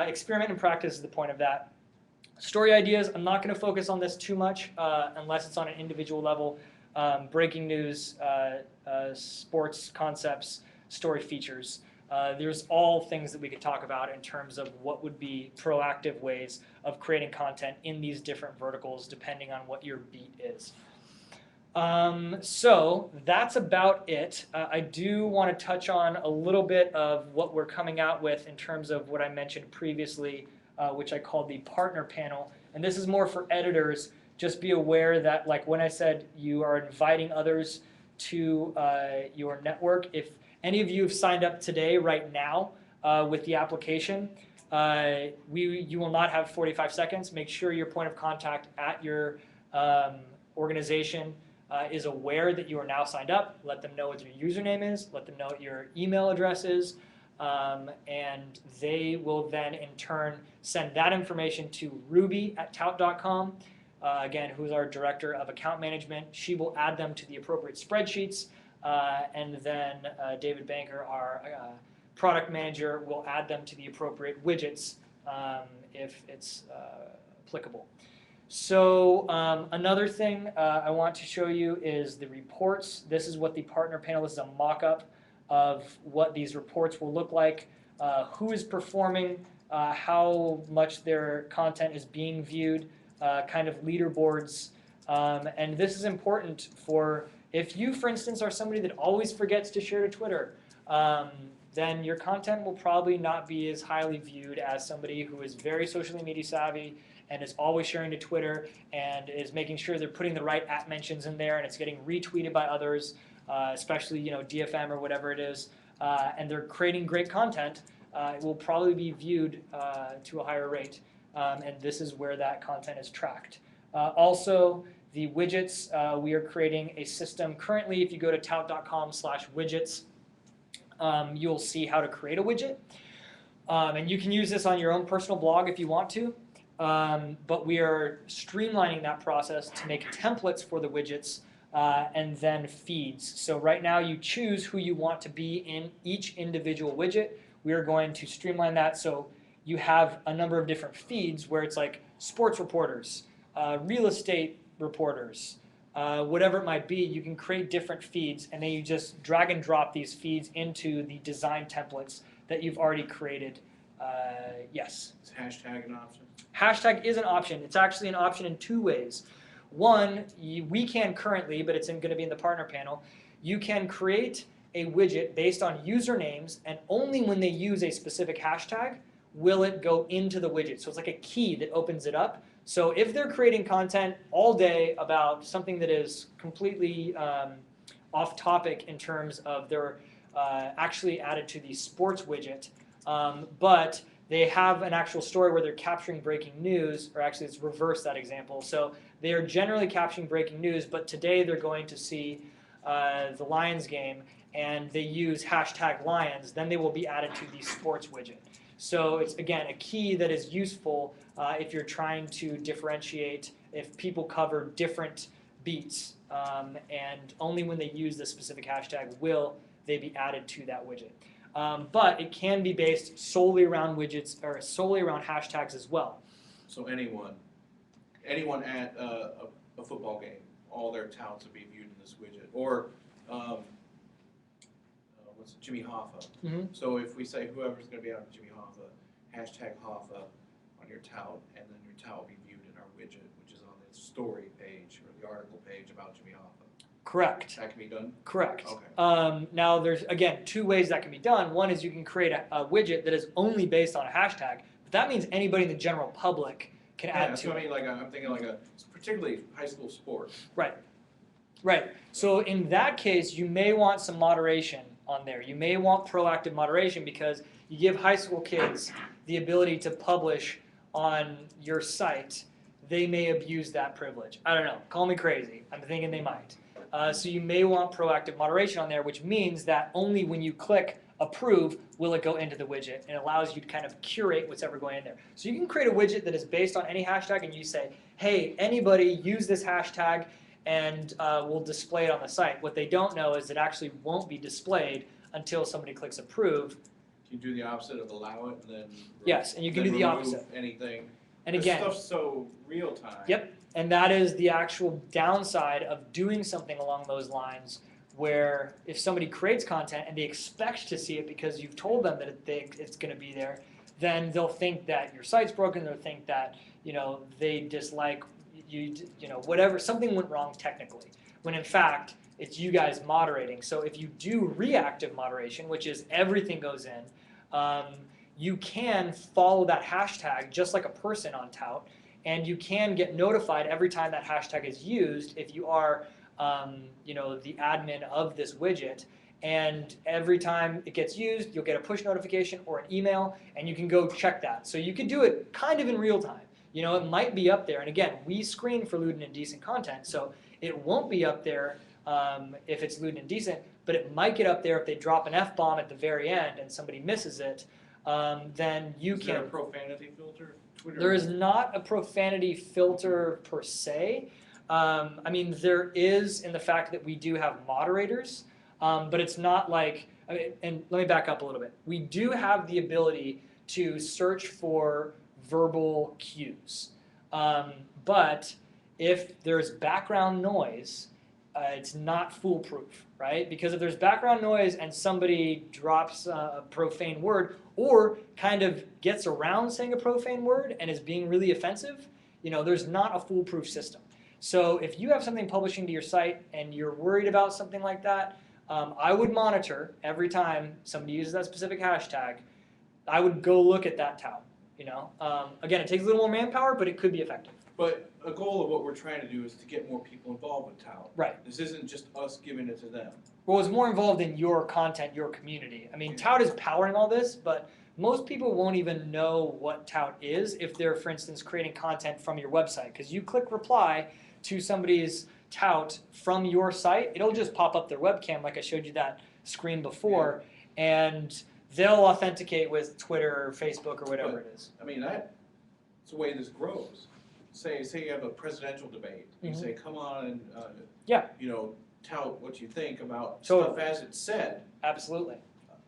A: Experiment and practice is the point of that. Story ideas, I'm not going to focus on this too much unless it's on an individual level. Breaking news, sports concepts, story features. There's all things that we could talk about in terms of what would be proactive ways of creating content in these different verticals depending on what your beat is. So that's about it. I do want to touch on a little bit of what we're coming out with in terms of what I mentioned previously, which I called the partner panel. And this is more for editors. Just be aware that, like when I said you are inviting others to your network, if any of you have signed up today, right now, with the application, you will not have 45 seconds. Make sure your point of contact at your organization is aware that you are now signed up. Let them know what your username is. Let them know what your email address is. And they will then, in turn, send that information to ruby@tout.com. Again, who's our director of account management. She will add them to the appropriate spreadsheets. And then David Banker, our product manager, will add them to the appropriate widgets if it's applicable. So another thing I want to show you is the reports. This is what the partner panel is, a mock-up of what these reports will look like, who is performing, how much their content is being viewed, kind of leaderboards. And this is important for if you, for instance, are somebody that always forgets to share to Twitter, then your content will probably not be as highly viewed as somebody who is very socially media savvy and is always sharing to Twitter and is making sure they're putting the right @mentions in there and it's getting retweeted by others, especially DFM or whatever it is, and they're creating great content. It will probably be viewed to a higher rate and this is where that content is tracked. Also, the widgets, we are creating a system. Currently, if you go to tout.com/widgets, you'll see how to create a widget. And you can use this on your own personal blog if you want to. But we are streamlining that process to make templates for the widgets and then feeds. So right now you choose who you want to be in each individual widget. We are going to streamline that so you have a number of different feeds where it's like sports reporters, real estate reporters, whatever it might be. You can create different feeds and then you just drag and drop these feeds into the design templates that you've already created. Yes.
C: Is hashtag an option?
A: Hashtag is an option. It's actually an option in 2 ways. One, we can currently, but it's going to be in the partner panel, you can create a widget based on usernames, and only when they use a specific hashtag will it go into the widget. So it's like a key that opens it up. So if they're creating content all day about something that is completely off topic in terms of they're actually added to the sports widget, but they have an actual story where they're capturing breaking news, or actually let's reverse that example. So they are generally capturing breaking news, but today they're going to see the Lions game and they use hashtag Lions, then they will be added to the sports widget. So it's, again, a key that is useful if you're trying to differentiate if people cover different beats, and only when they use the specific hashtag will they be added to that widget. But it can be based solely around widgets or solely around hashtags as well.
C: So anyone at a football game, all their touts will be viewed in this widget. Or what's it, Jimmy Hoffa.
A: Mm-hmm.
C: So if we say whoever's going to be out with Jimmy Hoffa, hashtag Hoffa on your tout, and then your tout will be viewed in our widget, which is on the story page or the article page about Jimmy Hoffa.
A: Correct.
C: That can be done?
A: Correct.
C: Okay.
A: Now there's, again, 2 ways that can be done. One is you can create a widget that is only based on a hashtag, but that means anybody in the general public can add
C: that's
A: to
C: what
A: it.
C: I mean, like I'm thinking like particularly high school sports.
A: Right. Right. So in that case, you may want some moderation on there. You may want proactive moderation because you give high school kids the ability to publish on your site. They may abuse that privilege. I don't know. Call me crazy. I'm thinking they might. So you may want proactive moderation on there, which means that only when you click approve will it go into the widget, and it allows you to kind of curate what's ever going in there. So you can create a widget that is based on any hashtag, and you say, hey, anybody use this hashtag, and we'll display it on the site. What they don't know is it actually won't be displayed until somebody clicks approve.
C: You do the opposite of allow it, and then
A: Yes, and you can do the opposite.
C: Anything.
A: And again,
C: this stuff's so real time.
A: Yep, and that is the actual downside of doing something along those lines, where if somebody creates content and they expect to see it because you've told them that it's going to be there, then they'll think that your site's broken. They'll think that they dislike you, whatever, something went wrong technically. When in fact it's you guys moderating. So if you do reactive moderation, which is everything goes in, you can follow that hashtag just like a person on Tout, and you can get notified every time that hashtag is used if you are the admin of this widget, and every time it gets used, you'll get a push notification or an email, and you can go check that. So you can do it kind of in real time. It might be up there, and again, we screen for lewd and indecent content, so it won't be up there if it's lewd and indecent, but it might get up there if they drop an F-bomb at the very end and somebody misses it, then you
C: Is
A: can...
C: there a profanity filter? Twitter?
A: There is not a profanity filter per se. I mean, there is in the fact that we do have moderators, but it's not like, and let me back up a little bit. We do have the ability to search for verbal cues, but if there's background noise, it's not foolproof, right? Because if there's background noise and somebody drops a profane word or kind of gets around saying a profane word and is being really offensive, there's not a foolproof system. So if you have something publishing to your site and you're worried about something like that, I would monitor every time somebody uses that specific hashtag. I would go look at that tout. Again, it takes a little more manpower, but it could be effective.
C: But a goal of what we're trying to do is to get more people involved with Tout.
A: Right.
C: This isn't just us giving it to them.
A: Well, it's more involved in your content, your community. I mean, Tout is powering all this, but most people won't even know what Tout is if they're, for instance, creating content from your website. Because you click reply to somebody's Tout from your site, it'll just pop up their webcam like I showed you that screen before, and they'll authenticate with Twitter or Facebook or whatever it is.
C: I mean, that's the way this grows. Say you have a presidential debate. You say, come on and, you know, tout what you think about stuff as it's said.
A: Absolutely.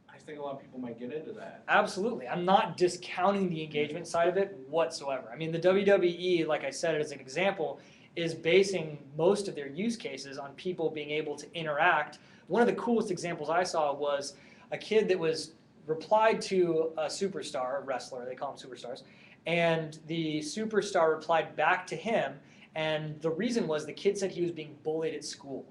C: I think a lot of people might get into that.
A: Absolutely. I'm not discounting the engagement side of it whatsoever. I mean, the WWE, like I said as an example, is basing most of their use cases on people being able to interact. One of the coolest examples I saw was a kid that was replied to a superstar, a wrestler, they call them superstars, and the superstar replied back to him, and the reason was the kid said he was being bullied at school.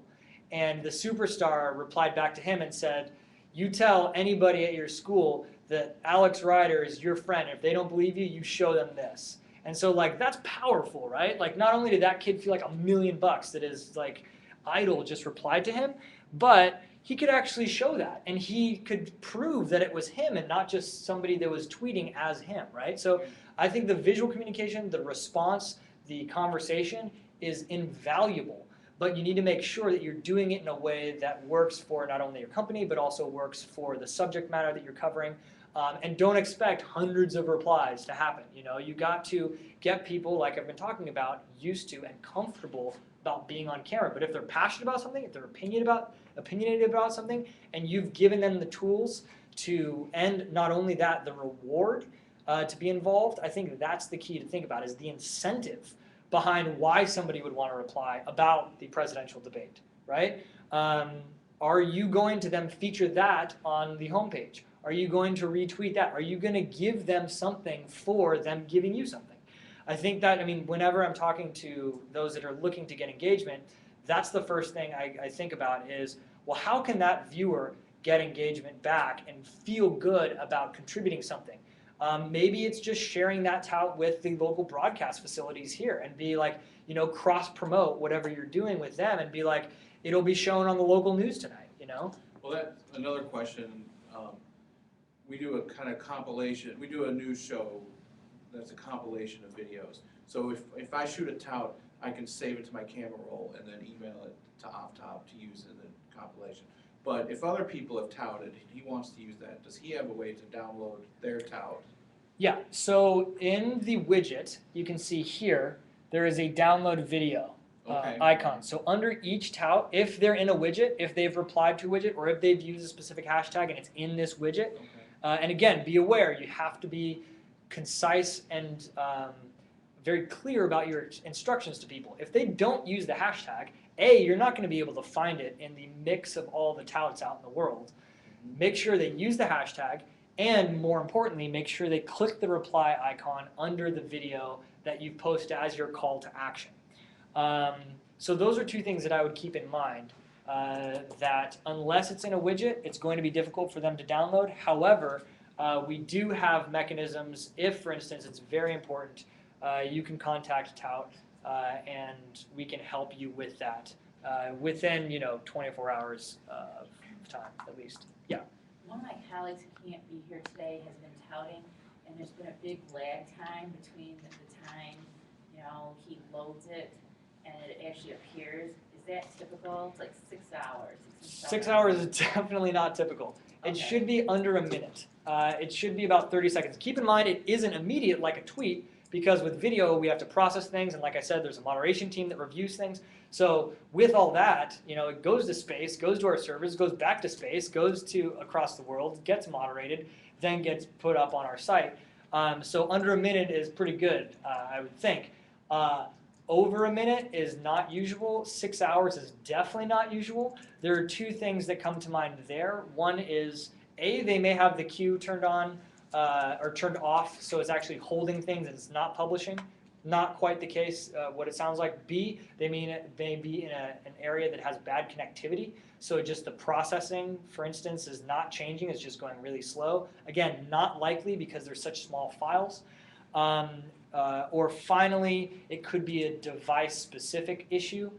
A: And the superstar replied back to him and said, you tell anybody at your school that Alex Ryder is your friend. If they don't believe you, you show them this. And so, like, that's powerful, right? Like, not only did that kid feel like $1 million that his, like, idol just replied to him, but he could actually show that. And he could prove that it was him and not just somebody that was tweeting as him, right? So I think the visual communication, the response, the conversation is invaluable. But you need to make sure that you're doing it in a way that works for not only your company, but also works for the subject matter that you're covering. And don't expect hundreds of replies to happen. You know, you got to get people, like I've been talking about, used to and comfortable about being on camera. But if they're passionate about something, if they're opinionated about something, and you've given them the tools to, and not only that, the reward to be involved, I think that's the key to think about, is the incentive behind why somebody would want to reply about the presidential debate, right? Are you going to then feature that on the homepage? Are you going to retweet that? Are you going to give them something for them giving you something? I think that, I mean, whenever I'm talking to those that are looking to get engagement, that's the first thing I think about is, well, how can that viewer get engagement back and feel good about contributing something? Maybe it's just sharing that tout with the local broadcast facilities here and be like, you know, cross-promote whatever you're doing with them and be like, it'll be shown on the local news tonight, you know?
C: Well, that's another question. We do a kind of compilation, we do a news show that's a compilation of videos. So if I shoot a tout, I can save it to my camera roll and then email it to OffTop to use in the compilation. But if other people have touted, he wants to use that, does he have a way to download their tout?
A: Yeah, so in the widget, you can see here, there is a download video icon. So under each tout, if they're in a widget, if they've replied to a widget, or if they've used a specific hashtag and it's in this widget, and again, be aware, you have to be concise and very clear about your instructions to people. If they don't use the hashtag, you're not going to be able to find it in the mix of all the touts out in the world. Make sure they use the hashtag, and more importantly, make sure they click the reply icon under the video that you've posted as your call to action. So those are two things that I would keep in mind, that unless it's in a widget, it's going to be difficult for them to download. However, we do have mechanisms. If, for instance, it's very important, you can contact Tout, and we can help you with that within 24 hours of time at least. Yeah.
I: One of my colleagues who can't be here today has been touting, and there's been a big lag time between the time he loads it and it actually appears. Is that typical? It's like 6 hours.
A: 6 hours is definitely not typical. It should be under a minute. It should be about 30 seconds. Keep in mind, it isn't immediate like a tweet, because with video, we have to process things, and like I said, there's a moderation team that reviews things. So with all that, it goes to space, goes to our servers, goes back to space, goes to across the world, gets moderated, then gets put up on our site. So under a minute is pretty good, I would think. Over a minute is not usual. 6 hours is definitely not usual. There are two things that come to mind there. One is, they may have the queue turned on or turned off, so it's actually holding things and it's not publishing. Not quite the case, what it sounds like. B, they may be in an area that has bad connectivity, so just the processing, for instance, is not changing, it's just going really slow. Again, not likely because they're such small files. Or finally, it could be a device-specific issue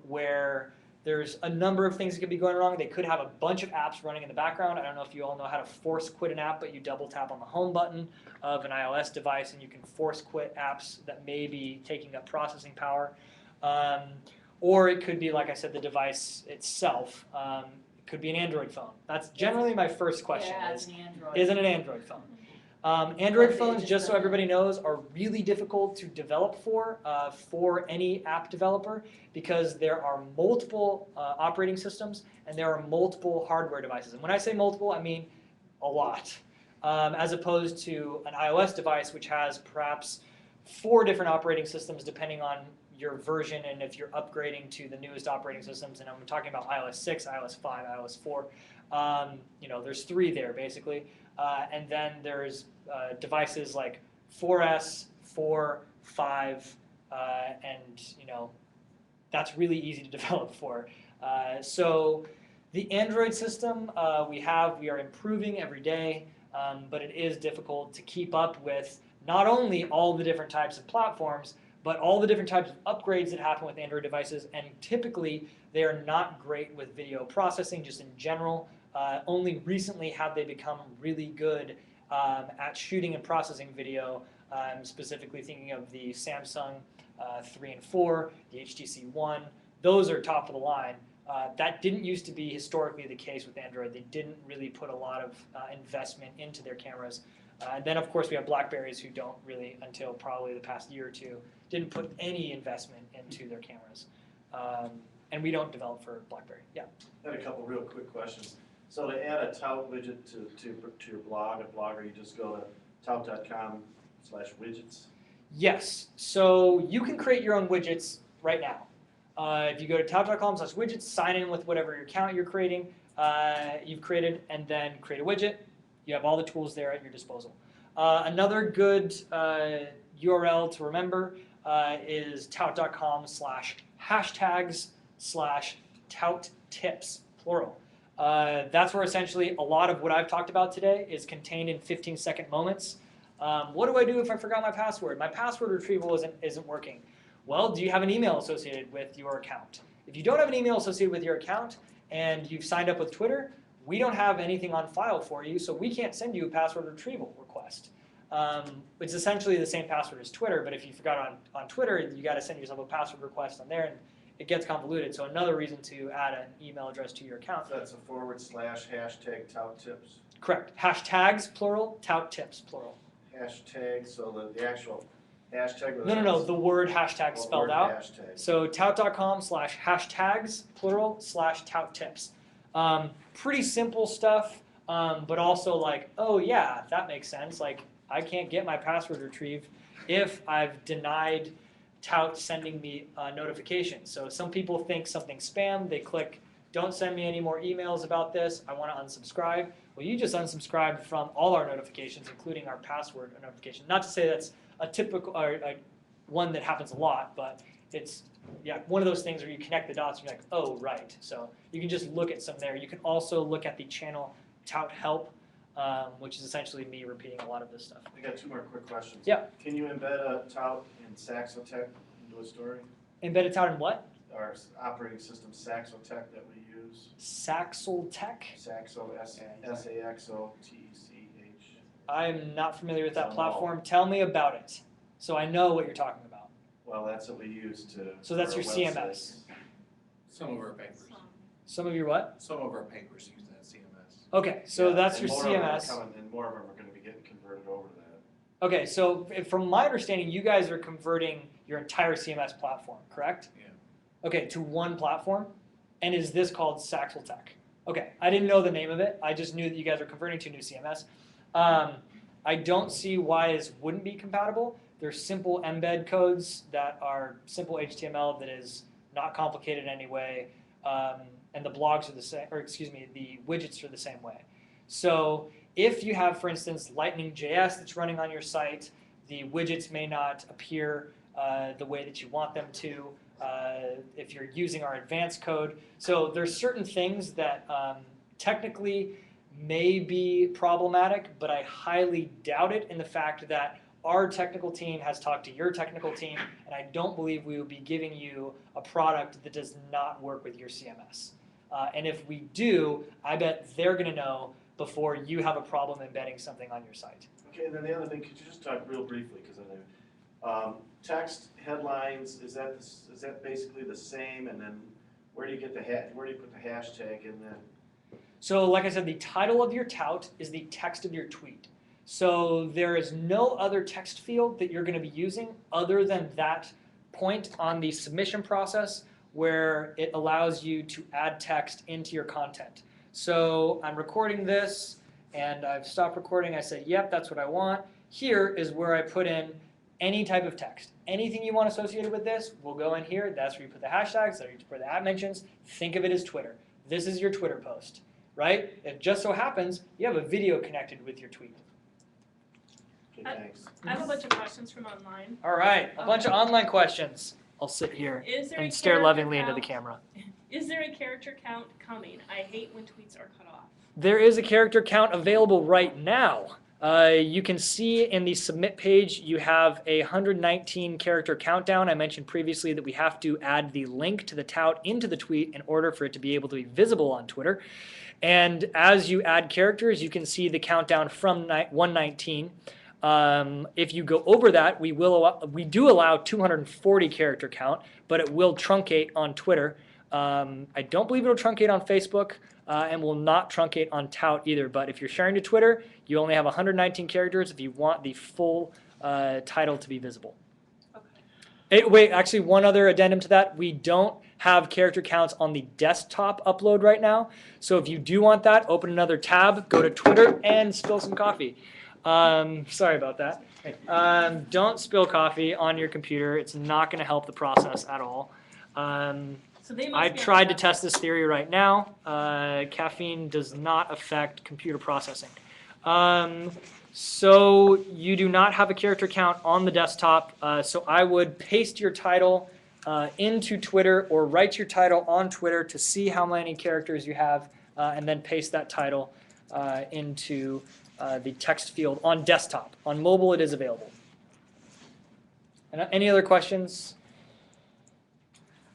A: where There's a number of things that could be going wrong. They could have a bunch of apps running in the background. I don't know if you all know how to force quit an app, but you double tap on the home button of an iOS device and you can force quit apps that may be taking up processing power. Or it could be, like I said, the device itself. It could be an Android phone. That's generally my first question.
I: Yeah,
A: Is
I: it's an Android.
A: it an Android phone? Android phones, just so everybody knows, are really difficult to develop for any app developer because there are multiple operating systems and there are multiple hardware devices. And when I say multiple, I mean a lot, as opposed to an iOS device which has perhaps 4 different operating systems depending on your version and if you're upgrading to the newest operating systems. And I'm talking about iOS 6, iOS 5, iOS 4. There's 3 there basically. And then there's devices like 4S, 4, 5, and that's really easy to develop for. So the Android system we are improving every day, but it is difficult to keep up with not only all the different types of platforms, but all the different types of upgrades that happen with Android devices, and typically they are not great with video processing just in general. Only recently have they become really good at shooting and processing video. I'm specifically thinking of the Samsung 3 and 4, the HTC One. Those are top of the line. That didn't used to be historically the case with Android. They didn't really put a lot of investment into their cameras. And then, of course, we have Blackberries who don't really, until probably the past year or two, didn't put any investment into their cameras. And we don't develop for Blackberry. Yeah.
D: I had a couple real quick questions. So to add a tout widget to your blog, a blogger, you just go to tout.com/widgets?
A: Yes. So you can create your own widgets right now. If you go to tout.com/widgets, sign in with whatever your account you're creating, you've created, and then create a widget. You have all the tools there at your disposal. Another good URL to remember is tout.com/hashtags/touttips, plural. That's where essentially a lot of what I've talked about today is contained in 15-second moments. What do I do if I forgot my password? My password retrieval isn't working. Well, do you have an email associated with your account? If you don't have an email associated with your account and you've signed up with Twitter, we don't have anything on file for you, so we can't send you a password retrieval request. It's essentially the same password as Twitter, but if you forgot on Twitter, you got to send yourself a password request on there, and it gets convoluted. So another reason to add an email address to your account.
D: So that's a /#touttips?
A: Correct. Hashtags, plural, touttips, plural.
D: Hashtag, so the actual hashtag?
A: No, the word hashtag spelled out.
D: Hashtag.
A: So tout.com/hashtags, plural, /touttips. Pretty simple stuff, but also like, oh yeah, that makes sense. Like, I can't get my password retrieved if I've denied Tout sending me a notification. So some people think something's spam, they click, don't send me any more emails about this, I want to unsubscribe. Well, you just unsubscribed from all our notifications, including our password notification. Not to say that's a typical, or one that happens a lot, but it's one of those things where you connect the dots and you're like, oh, right. So you can just look at some there. You can also look at the channel Tout Help, which is essentially me repeating a lot of this stuff.
D: I got 2 more quick questions.
A: Yeah.
D: Can you embed a tout in Saxotech into a story?
A: Embed a Tout in what?
D: Our operating system Saxotech that we use.
A: Saxotech?
D: Saxo, S-A-X-O-T-E-C-H.
A: I'm not familiar with that
D: So
A: platform.
D: no.
A: Tell me about it, so I know what you're talking about.
D: Well, that's what we use to.
A: So that's
D: for
A: your
D: our
A: CMS.
D: websites.
C: Some of our papers.
A: Some of your what?
C: Some of our papers use that CMS.
A: Okay, so
D: Yeah,
A: that's
D: and
A: your
D: more of them are
A: CMS.
D: coming- And more of them are gonna be getting converted over to that.
A: Okay, so from my understanding, you guys are converting your entire CMS platform, correct?
C: Yeah.
A: Okay, to one platform, and is this called Saxotech? Okay, I didn't know the name of it. I just knew that you guys are converting to a new CMS. I don't see why this wouldn't be compatible. There's simple embed codes that are simple HTML that is not complicated in any way, and the blogs are the same, or excuse me, the widgets are the same way. So if you have, for instance, Lightning.js that's running on your site, the widgets may not appear the way that you want them to if you're using our advanced code. So there's certain things that technically may be problematic, but I highly doubt it in the fact that our technical team has talked to your technical team, and I don't believe we will be giving you a product that does not work with your CMS. And if we do, I bet they're going to know before you have a problem embedding something on your site.
D: Okay, and then the other thing, could you just talk real briefly, because text headlines, is that basically the same? And then where do you get where do you put the hashtag in then?
A: So like I said, the title of your tout is the text of your tweet. So there is no other text field that you're going to be using other than that point on the submission process where it allows you to add text into your content. So I'm recording this and I've stopped recording. I said, yep, that's what I want. Here is where I put in any type of text. Anything you want associated with this will go in here. That's where you put the hashtags, that's where you put the at mentions. Think of it as Twitter. This is your Twitter post, right? It just so happens you have a video connected with your tweet.
D: Okay, thanks.
B: I have a bunch of questions from online.
A: All right, a bunch of online questions. I'll sit here and stare lovingly into the camera.
B: Is there a character count coming? I hate when tweets are cut off.
A: There is a character count available right now. You can see in the submit page you have a 119 character countdown. I mentioned previously that we have to add the link to the tout into the tweet in order for it to be able to be visible on Twitter. And as you add characters, you can see the countdown from 119. If you go over that, we do allow 240 character count, but it will truncate on Twitter. I don't believe it'll truncate on Facebook and will not truncate on Tout either. But if you're sharing to Twitter, you only have 119 characters if you want the full title to be visible. Okay. Wait, actually, one other addendum to that. We don't have character counts on the desktop upload right now. So if you do want that, open another tab, go to Twitter, and spill some coffee. Sorry about that. Don't spill coffee on your computer. It's not going to help the process at all. I tried to test this theory right now. Caffeine does not affect computer processing. So you do not have a character count on the desktop. So I would paste your title into Twitter or write your title on Twitter to see how many characters you have and then paste that title into the text field on desktop. On mobile, it is available. And any other questions?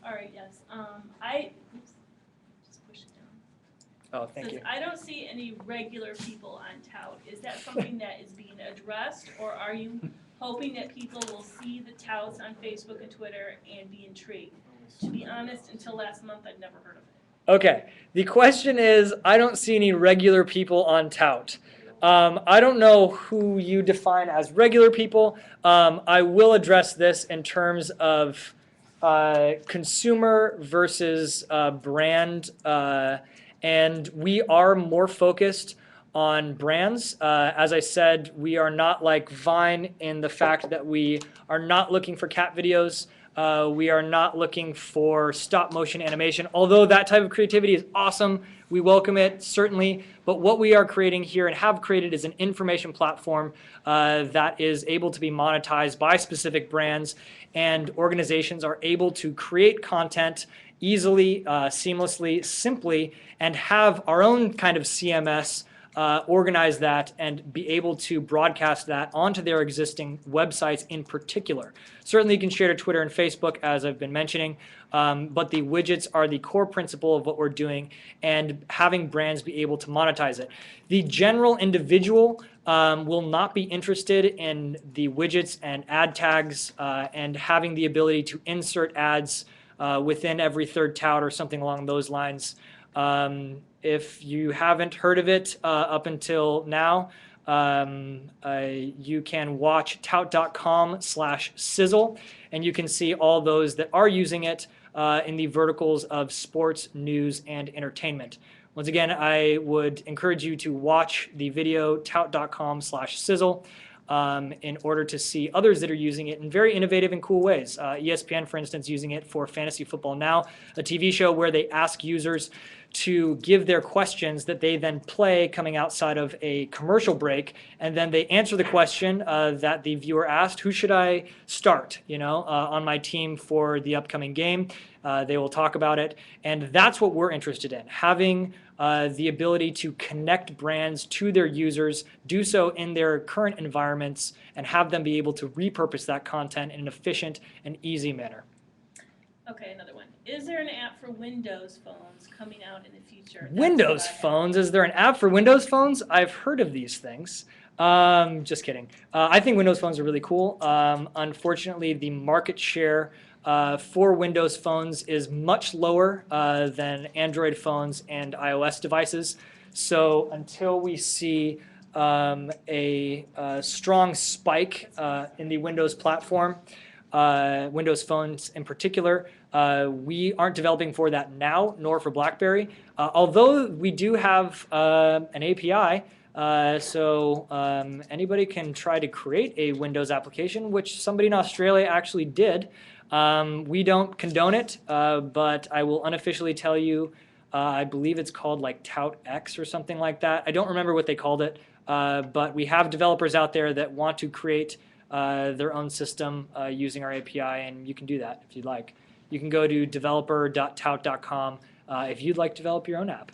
B: All right, yes. Just push it down.
A: Oh, thank you.
B: I don't see any regular people on Tout. Is that something that is being addressed, or are you hoping that people will see the Touts on Facebook and Twitter and be intrigued? To be honest, until last month, I'd never heard of it.
A: Okay. The question is, I don't see any regular people on Tout. I don't know who you define as regular people. I will address this in terms of consumer versus brand, and we are more focused on brands. As I said, we are not like Vine in the fact that we are not looking for cat videos. We are not looking for stop motion animation, although that type of creativity is awesome. We welcome it, certainly. But what we are creating here and have created is an information platform that is able to be monetized by specific brands, and organizations are able to create content easily, seamlessly, simply, and have our own kind of CMS organize that and be able to broadcast that onto their existing websites in particular. Certainly you can share to Twitter and Facebook, as I've been mentioning, but the widgets are the core principle of what we're doing, and having brands be able to monetize it. The general individual will not be interested in the widgets and ad tags and having the ability to insert ads within every third tout or something along those lines. If you haven't heard of it up until now, you can watch tout.com/sizzle, and you can see all those that are using it in the verticals of sports, news, and entertainment. Once again, I would encourage you to watch the video tout.com/sizzle in order to see others that are using it in very innovative and cool ways. ESPN, for instance, using it for Fantasy Football Now, a TV show where they ask users to give their questions that they then play coming outside of a commercial break, and then they answer the question that the viewer asked, who should I start, on my team for the upcoming game? They will talk about it, and that's what we're interested in, having the ability to connect brands to their users, do so in their current environments, and have them be able to repurpose that content in an efficient and easy manner.
B: Okay, another one. Is there an app for Windows phones coming out in the future?
A: Windows phones? Is there an app for Windows phones? I've heard of these things. Just kidding. I think Windows phones are really cool. Unfortunately, the market share for Windows phones is much lower than Android phones and iOS devices. So until we see a strong spike in the Windows platform, Windows phones in particular, we aren't developing for that now, nor for BlackBerry. Although we do have an API, so anybody can try to create a Windows application, which somebody in Australia actually did. We don't condone it, but I will unofficially tell you, I believe it's called like Touts or something like that. I don't remember what they called it, but we have developers out there that want to create their own system using our API, and you can do that if you'd like. You can go to developer.tout.com if you'd like to develop your own app.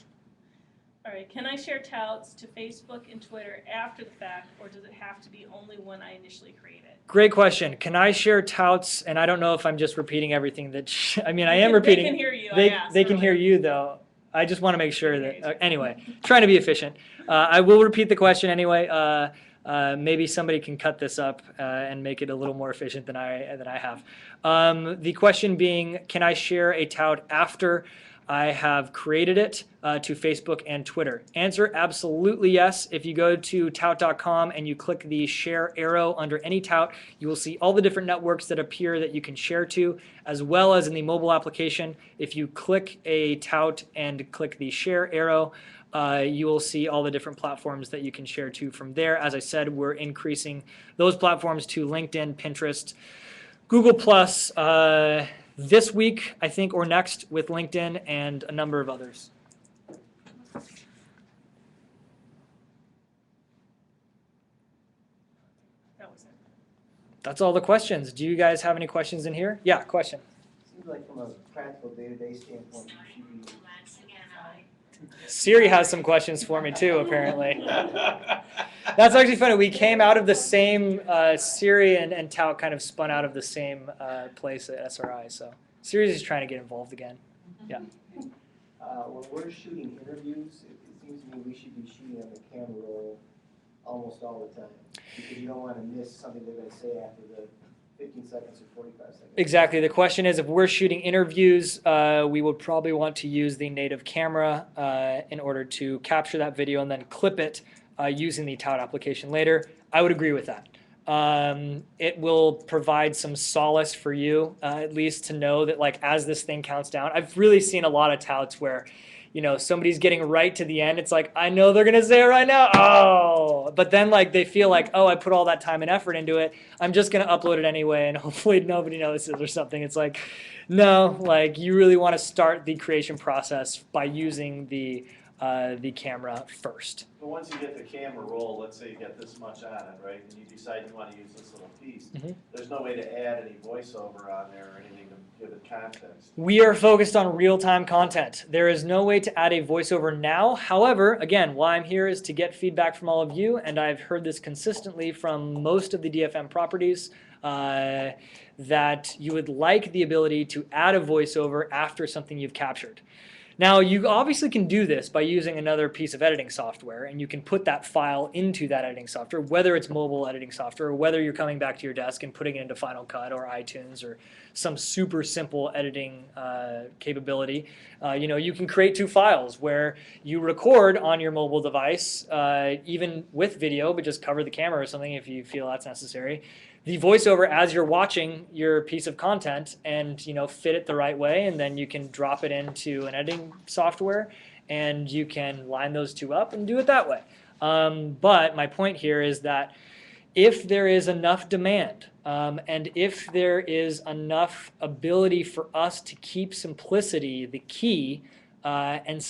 B: All right, can I share Touts to Facebook and Twitter after the fact, or does it have to be only when I initially create it?
A: Great question. Can I share Touts? And I don't know if I'm just repeating everything that, I mean, I am repeating.
B: They can hear you.
A: They can hear you, though. I just want to make sure that, anyway, trying to be efficient. I will repeat the question anyway. Maybe somebody can cut this up and make it a little more efficient than I have. The question being, can I share a tout after I have created it to Facebook and Twitter? Answer, absolutely yes. If you go to tout.com and you click the share arrow under any tout, you will see all the different networks that appear that you can share to, as well as in the mobile application. If you click a tout and click the share arrow, you will see all the different platforms that you can share to from there. As I said, we're increasing those platforms to LinkedIn, Pinterest, Google+, this week, I think, or next with LinkedIn and a number of others.
B: That was it.
A: That's all the questions. Do you guys have any questions in here? Yeah, question.
F: Seems like from a practical day-to-day standpoint, you should be.
A: Siri has some questions for me too, apparently. That's actually funny. We came out of the same, Siri and Tout kind of spun out of the same place at SRI. So Siri's just trying to get involved again. Yeah.
F: When we're shooting interviews, it seems to me we should be shooting on the camera roll almost all the time, because you don't want to miss something they're going to say after the 15 seconds or 45 seconds.
A: Exactly. The question is, if we're shooting interviews, we would probably want to use the native camera in order to capture that video and then clip it using the Tout application later. I would agree with that. It will provide some solace for you, at least to know that, like, as this thing counts down. I've really seen a lot of Touts where, you know, somebody's getting right to the end. It's like, I know they're going to say it right now. Oh, but then like they feel like, oh, I put all that time and effort into it. I'm just going to upload it anyway and hopefully nobody notices or something. It's like, no, like you really want to start the creation process by using the camera first.
D: But once you get the camera roll, let's say you get this much on it, right, and you decide you want to use this little piece, there's no way to add any voiceover on there or anything to give it context.
A: We are focused on real-time content. There is no way to add a voiceover now. However, again, why I'm here is to get feedback from all of you, and I've heard this consistently from most of the DFM properties, that you would like the ability to add a voiceover after something you've captured. Now, you obviously can do this by using another piece of editing software, and you can put that file into that editing software, whether it's mobile editing software, or whether you're coming back to your desk and putting it into Final Cut or iTunes or some super simple editing capability. You know, you can create two files where you record on your mobile device, even with video, but just cover the camera or something if you feel that's necessary. The voiceover as you're watching your piece of content and, you know, fit it the right way, and then you can drop it into an editing software and you can line those two up and do it that way. But my point here is that if there is enough demand and if there is enough ability for us to keep simplicity the key and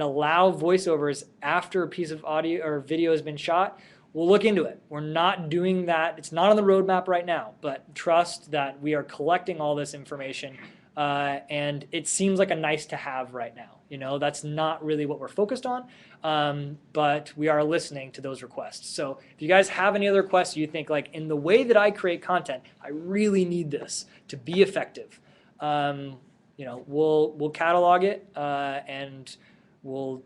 A: allow voiceovers after a piece of audio or video has been shot, we'll look into it. We're not doing that. It's not on the roadmap right now, but trust that we are collecting all this information and it seems like a nice to have right now. That's not really what we're focused on, but we are listening to those requests. So if you guys have any other requests, you think like in the way that I create content, I really need this to be effective. We'll catalog it and we'll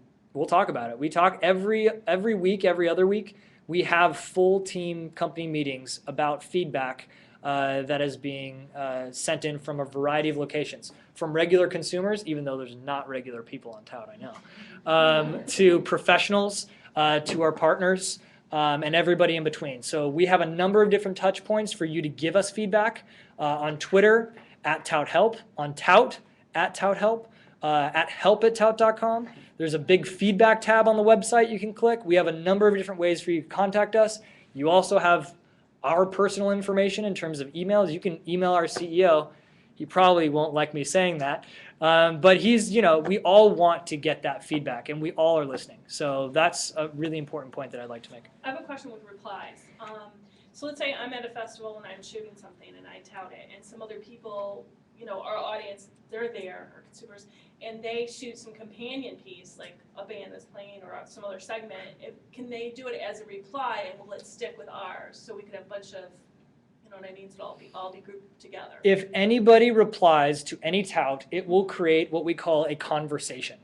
A: talk about it. We talk every week, every other week. We have full team company meetings about feedback that is being sent in from a variety of locations, from regular consumers, even though there's not regular people on Tout, I know, to professionals, to our partners, and everybody in between. So we have a number of different touch points for you to give us feedback on Twitter, @ToutHelp, on Tout, @ToutHelp, at help@tout.com. There's a big feedback tab on the website you can click. We have a number of different ways for you to contact us. You also have our personal information in terms of emails. You can email our CEO. He probably won't like me saying that, but we all want to get that feedback, and we all are listening. So that's a really important point that I'd like to make.
B: I have a question with replies. So let's say I'm at a festival and I'm shooting something and I tout it, and some other people, our audience, they're there, our consumers, and they shoot some companion piece, like a band that's playing or some other segment. Can they do it as a reply, and will it stick with ours? So we could have a bunch of, what I mean, so all be grouped together.
A: If anybody replies to any tout, it will create what we call a conversation.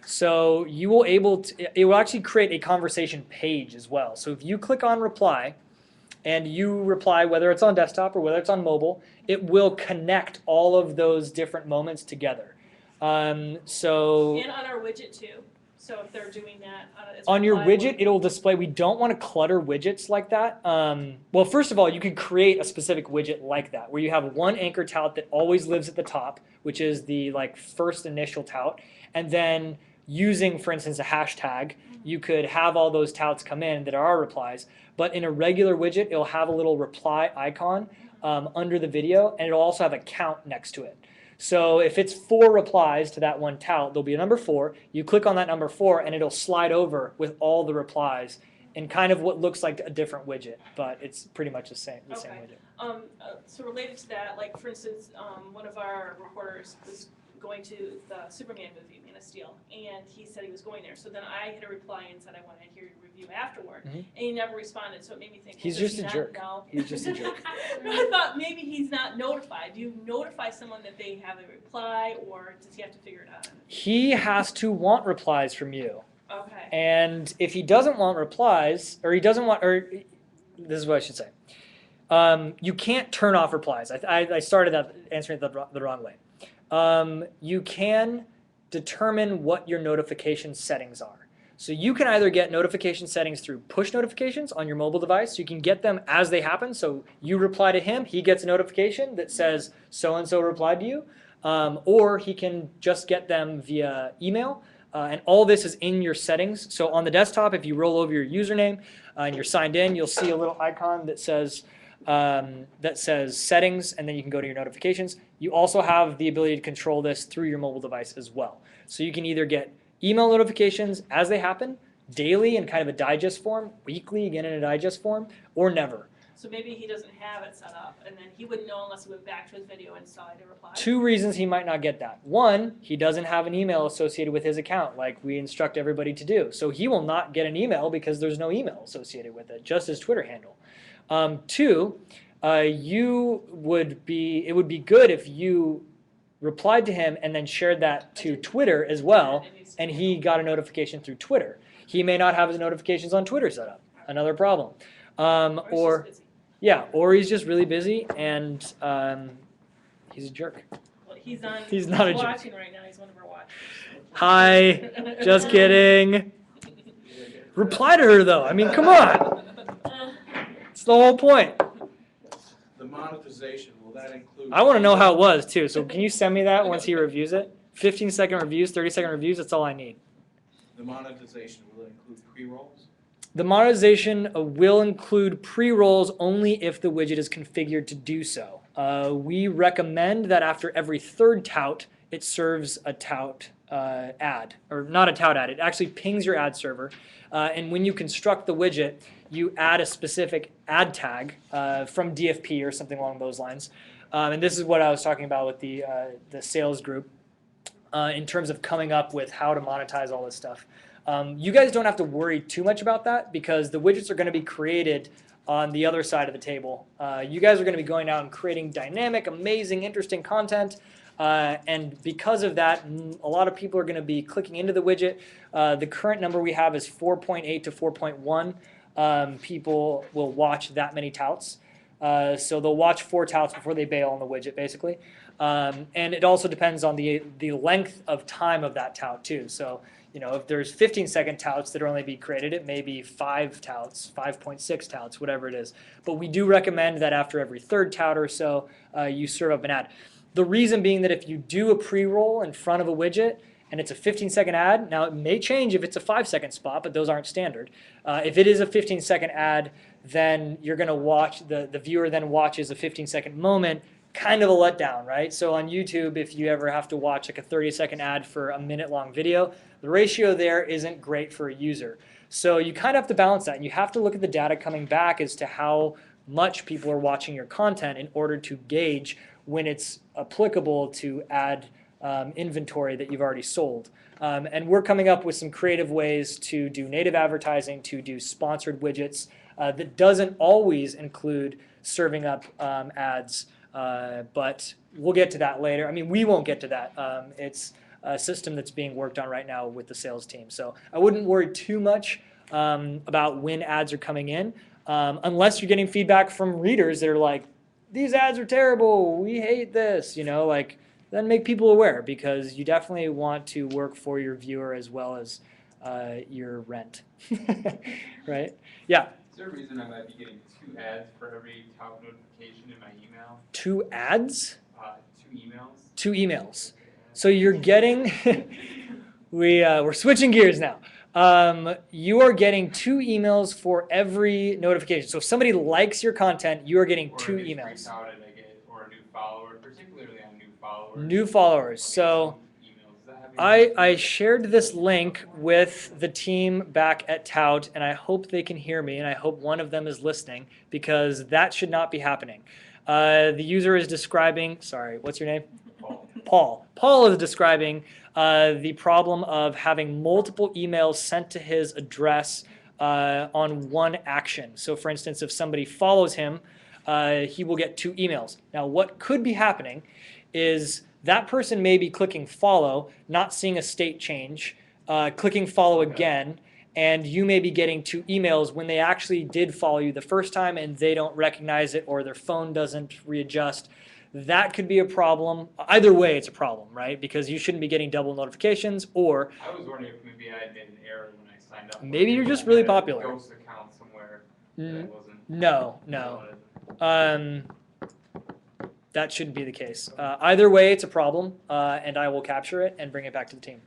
A: So it will actually create a conversation page as well. So if you click on reply, and you reply, whether it's on desktop or whether it's on mobile, it will connect all of those different moments together.
B: And on our widget too. So if they're doing that
A: on your widget, it'll display. We don't want to clutter widgets like that. Well, first of all, you could create a specific widget like that, where you have one anchor tout that always lives at the top, which is the first initial tout, and then using, for instance, a hashtag, you could have all those touts come in that are our replies. But in a regular widget, it'll have a little reply icon under the video, and it'll also have a count next to it. So if it's 4 replies to that one tout, there'll be a number 4. You click on that number 4, and it'll slide over with all the replies in kind of what looks like a different widget, but it's pretty much the same widget.
B: So related to that, like for instance, one of our reporters was going to the Superman movie, Man of Steel, and he said he was going there. So then I hit a reply and said I want to hear your review afterward, and he never responded. So it made me think,
A: he's just a jerk. He's just a jerk.
B: I thought maybe he's not notified. Do you notify someone that they have a reply, or does he have to figure it out?
A: He has to want replies from you.
B: Okay.
A: And if he doesn't want replies, or this is what I should say. You can't turn off replies. I started answering it the wrong way. You can determine what your notification settings are. So you can either get notification settings through push notifications on your mobile device. You can get them as they happen. So you reply to him, he gets a notification that says so-and-so replied to you. Or he can just get them via email. And all this is in your settings. So on the desktop, if you roll over your username and you're signed in, you'll see a little icon that says settings, and then you can go to your notifications. You also have the ability to control this through your mobile device as well. So you can either get email notifications as they happen, daily in kind of a digest form, weekly again in a digest form, or never.
B: So maybe he doesn't have it set up, and then he wouldn't know unless he went back to his video and saw the reply.
A: 2 reasons he might not get that. 1, he doesn't have an email associated with his account like we instruct everybody to do. So he will not get an email because there's no email associated with it, just his Twitter handle. 2, it would be good if you replied to him and then shared that to Twitter as well, and he got a notification through Twitter. He may not have his notifications on Twitter set up. Another problem. Or he's just really busy, and he's a jerk.
B: Well, he's not a jerk. Watching right now. He's one of our watchers.
A: Hi, just kidding. Reply to her though. I mean, come on. It's the whole point.
C: The monetization, will that include?
A: I want to know how it was too. So can you send me that once he reviews it? 15-second reviews, 30-second reviews. That's all I need.
C: The monetization, will it include pre-rolls?
A: The monetization will include pre-rolls only if the widget is configured to do so. We recommend that after every 3rd tout, it serves a tout ad, or not a tout ad. It actually pings your ad server, and when you construct the widget, you add a specific ad tag from DFP or something along those lines, and this is what I was talking about with the sales group in terms of coming up with how to monetize all this stuff. You guys don't have to worry too much about that because the widgets are going to be created on the other side of the table. You guys are going to be going out and creating dynamic, amazing, interesting content. And because of that, a lot of people are going to be clicking into the widget. The current number we have is 4.8 to 4.1 people will watch that many touts. So they'll watch 4 touts before they bail on the widget, basically. And it also depends on the length of time of that tout, too. So, if there's 15-second touts that are only be created, it may be 5 touts, 5.6 touts, whatever it is. But we do recommend that after every 3rd tout or so, you serve up an ad. The reason being that if you do a pre-roll in front of a widget and it's a 15-second ad, now it may change if it's a 5-second spot, but those aren't standard. If it is a 15-second ad, then you're going to watch, the viewer then watches a 15-second moment, kind of a letdown, right? So on YouTube, if you ever have to watch like a 30-second ad for a minute-long video, the ratio there isn't great for a user. So you kind of have to balance that, and you have to look at the data coming back as to how much people are watching your content in order to gauge when it's applicable to add inventory that you've already sold. And we're coming up with some creative ways to do native advertising, to do sponsored widgets that doesn't always include serving up ads, but we'll get to that later. I mean, we won't get to that. It's a system that's being worked on right now with the sales team. So I wouldn't worry too much about when ads are coming in, unless you're getting feedback from readers that are like, these ads are terrible, we hate this, then make people aware, because you definitely want to work for your viewer as well as your rent, right? Yeah?
H: Is there a reason I might be getting 2 ads for every tout notification in my email?
A: 2 ads?
H: 2 emails.
A: 2 emails. So you're getting, we're switching gears now. You are getting 2 emails for every notification. So if somebody likes your content, you are getting 2 emails.
H: Or a new follower, particularly on new followers.
A: New followers. So I shared this link with the team back at Tout, and I hope they can hear me, and I hope one of them is listening, because that should not be happening. The user is describing, sorry, what's your name? Paul. Paul is describing the problem of having multiple emails sent to his address on one action. So for instance, if somebody follows him, he will get 2 emails. Now what could be happening is that person may be clicking follow, not seeing a state change, clicking follow again, and you may be getting 2 emails when they actually did follow you the first time and they don't recognize it, or their phone doesn't readjust. That could be a problem. Either way, it's a problem, right? Because you shouldn't be getting double notifications, or
H: I was wondering if maybe I made an error when I signed up.
A: Maybe you're just really popular.
H: Ghost account somewhere that wasn't.
A: No. That shouldn't be the case. Either way, it's a problem, and I will capture it and bring it back to the team.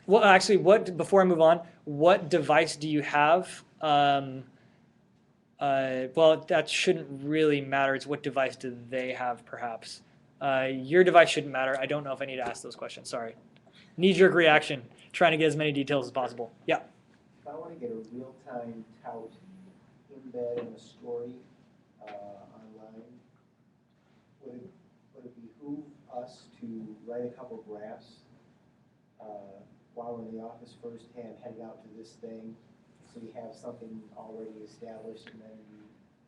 A: Well, actually, before I move on, what device do you have? Well, that shouldn't really matter. It's what device do they have, perhaps. Your device shouldn't matter. I don't know if I need to ask those questions. Sorry. Knee-jerk reaction, trying to get as many details as possible. Yeah?
F: If I want to get a real-time tout embed in a story online, would it behoove us to write a couple graphs while in the office firsthand, headed out to this thing, so you have something already established and then you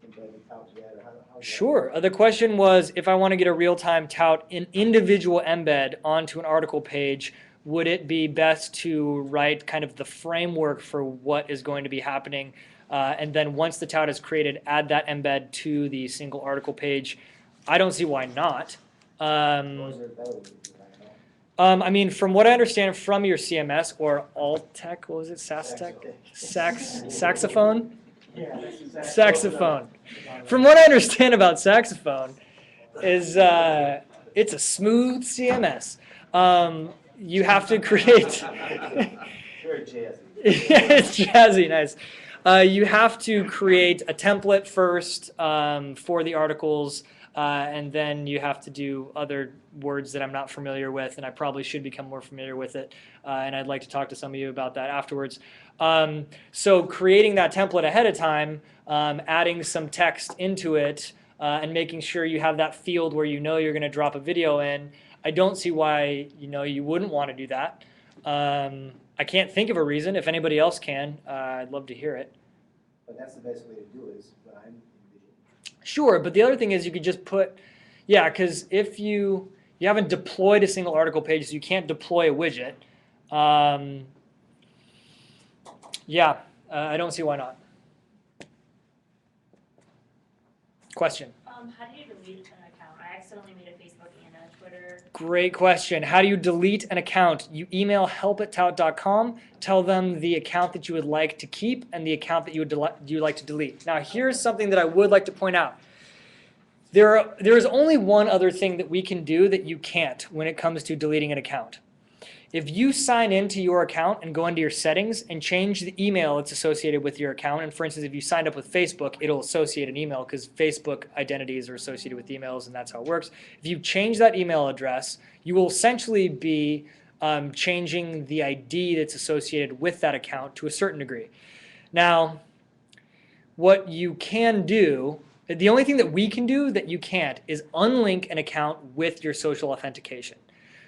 F: embed the tout together? How
A: Sure. The question was, if I want to get a real-time tout, an individual embed onto an article page, would it be best to write kind of the framework for what is going to be happening, and then once the tout is created, add that embed to the single article page? I don't see why not.
F: Or is there a better way to do that?
A: I mean, from what I understand from your CMS or Alt-Tech, what was it, SaaS-Tech? Saxophone?
F: Yeah, that's exactly.
A: Saxophone. From what I understand about Saxophone is it's a smooth CMS. You have to create...
F: Very jazzy.
A: It's jazzy, nice. You have to create a template first for the articles, and then you have to do other words that I'm not familiar with, and I probably should become more familiar with it, and I'd like to talk to some of you about that afterwards. So creating that template ahead of time, adding some text into it, and making sure you have that field where you know you're going to drop a video in, I don't see why you wouldn't want to do that. I can't think of a reason. If anybody else can, I'd love to hear it.
F: But that's the best way to do it, is what I'm envisioning.
A: Sure, but the other thing is you could just put, yeah, because if you haven't deployed a single article page, so you can't deploy a widget. I don't see why not. Question.
J: How do you delete an account? I accidentally made a Facebook and a Twitter.
A: Great question. How do you delete an account? You email help@tout.com, tell them the account that you would like to keep and the account that you would like to delete. Now, here's something that I would like to point out. There is only one other thing that we can do that you can't when it comes to deleting an account. If you sign into your account and go into your settings and change the email that's associated with your account, and for instance, if you signed up with Facebook, it'll associate an email because Facebook identities are associated with emails, and that's how it works. If you change that email address, you will essentially be changing the ID that's associated with that account to a certain degree. Now, what you can do, the only thing that we can do that you can't is unlink an account with your social authentication.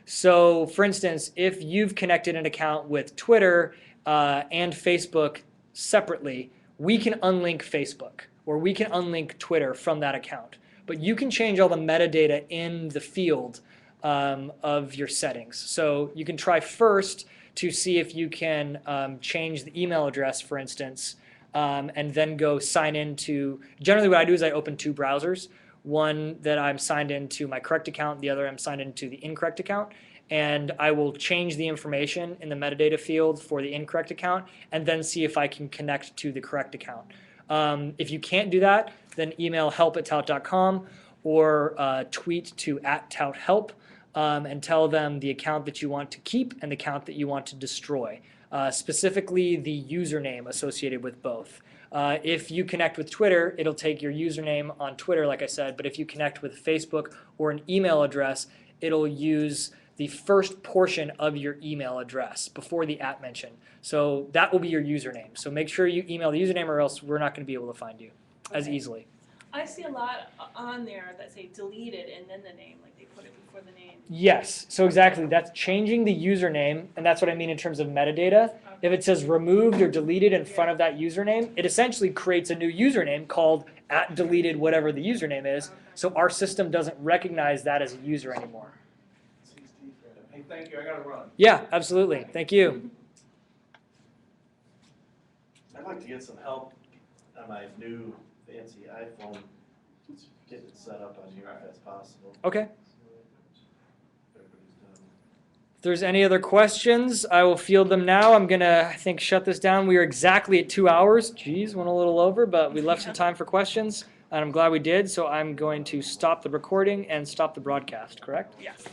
A: So, for instance, if you've connected an account with Twitter and Facebook separately, we can unlink Facebook or we can unlink Twitter from that account. But you can change all the metadata in the field of your settings. So you can try first to see if you can change the email address, for instance, and then go sign into, generally what I do is I open two browsers. One that I'm signed into my correct account, the other I'm signed into the incorrect account, and I will change the information in the metadata field for the incorrect account and then see if I can connect to the correct account. If you can't do that, then email help@tout.com or tweet to @touthelp and tell them the account that you want to keep and the account that you want to destroy, specifically the username associated with both. If you connect with Twitter, it'll take your username on Twitter, like I said, but if you connect with Facebook or an email address, it'll use the first portion of your email address before the @mention. So that will be your username. So make sure you email the username or else we're not going to be able to find you as easily.
B: I see a lot on there that say deleted and then the name, like they put it before the name.
A: Yes, so exactly. That's changing the username, and that's what I mean in terms of metadata. If it says removed or deleted in front of that username, it essentially creates a new username called @deleted whatever the username is, so our system doesn't recognize that as a user anymore.
C: Hey, thank you, I gotta run.
A: Yeah, absolutely. Thank you.
D: I'd like to get some help on my new fancy iPhone, getting it set up on here if that's possible.
A: Okay.
D: Everybody's done.
A: If there's any other questions, I will field them now. I'm going to, I think, shut this down. We are exactly at 2 hours. Geez, went a little over, but we left some time for questions, and I'm glad we did. So I'm going to stop the recording and stop the broadcast, correct? Yes.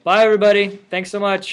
A: Bye, everybody. Thanks so much.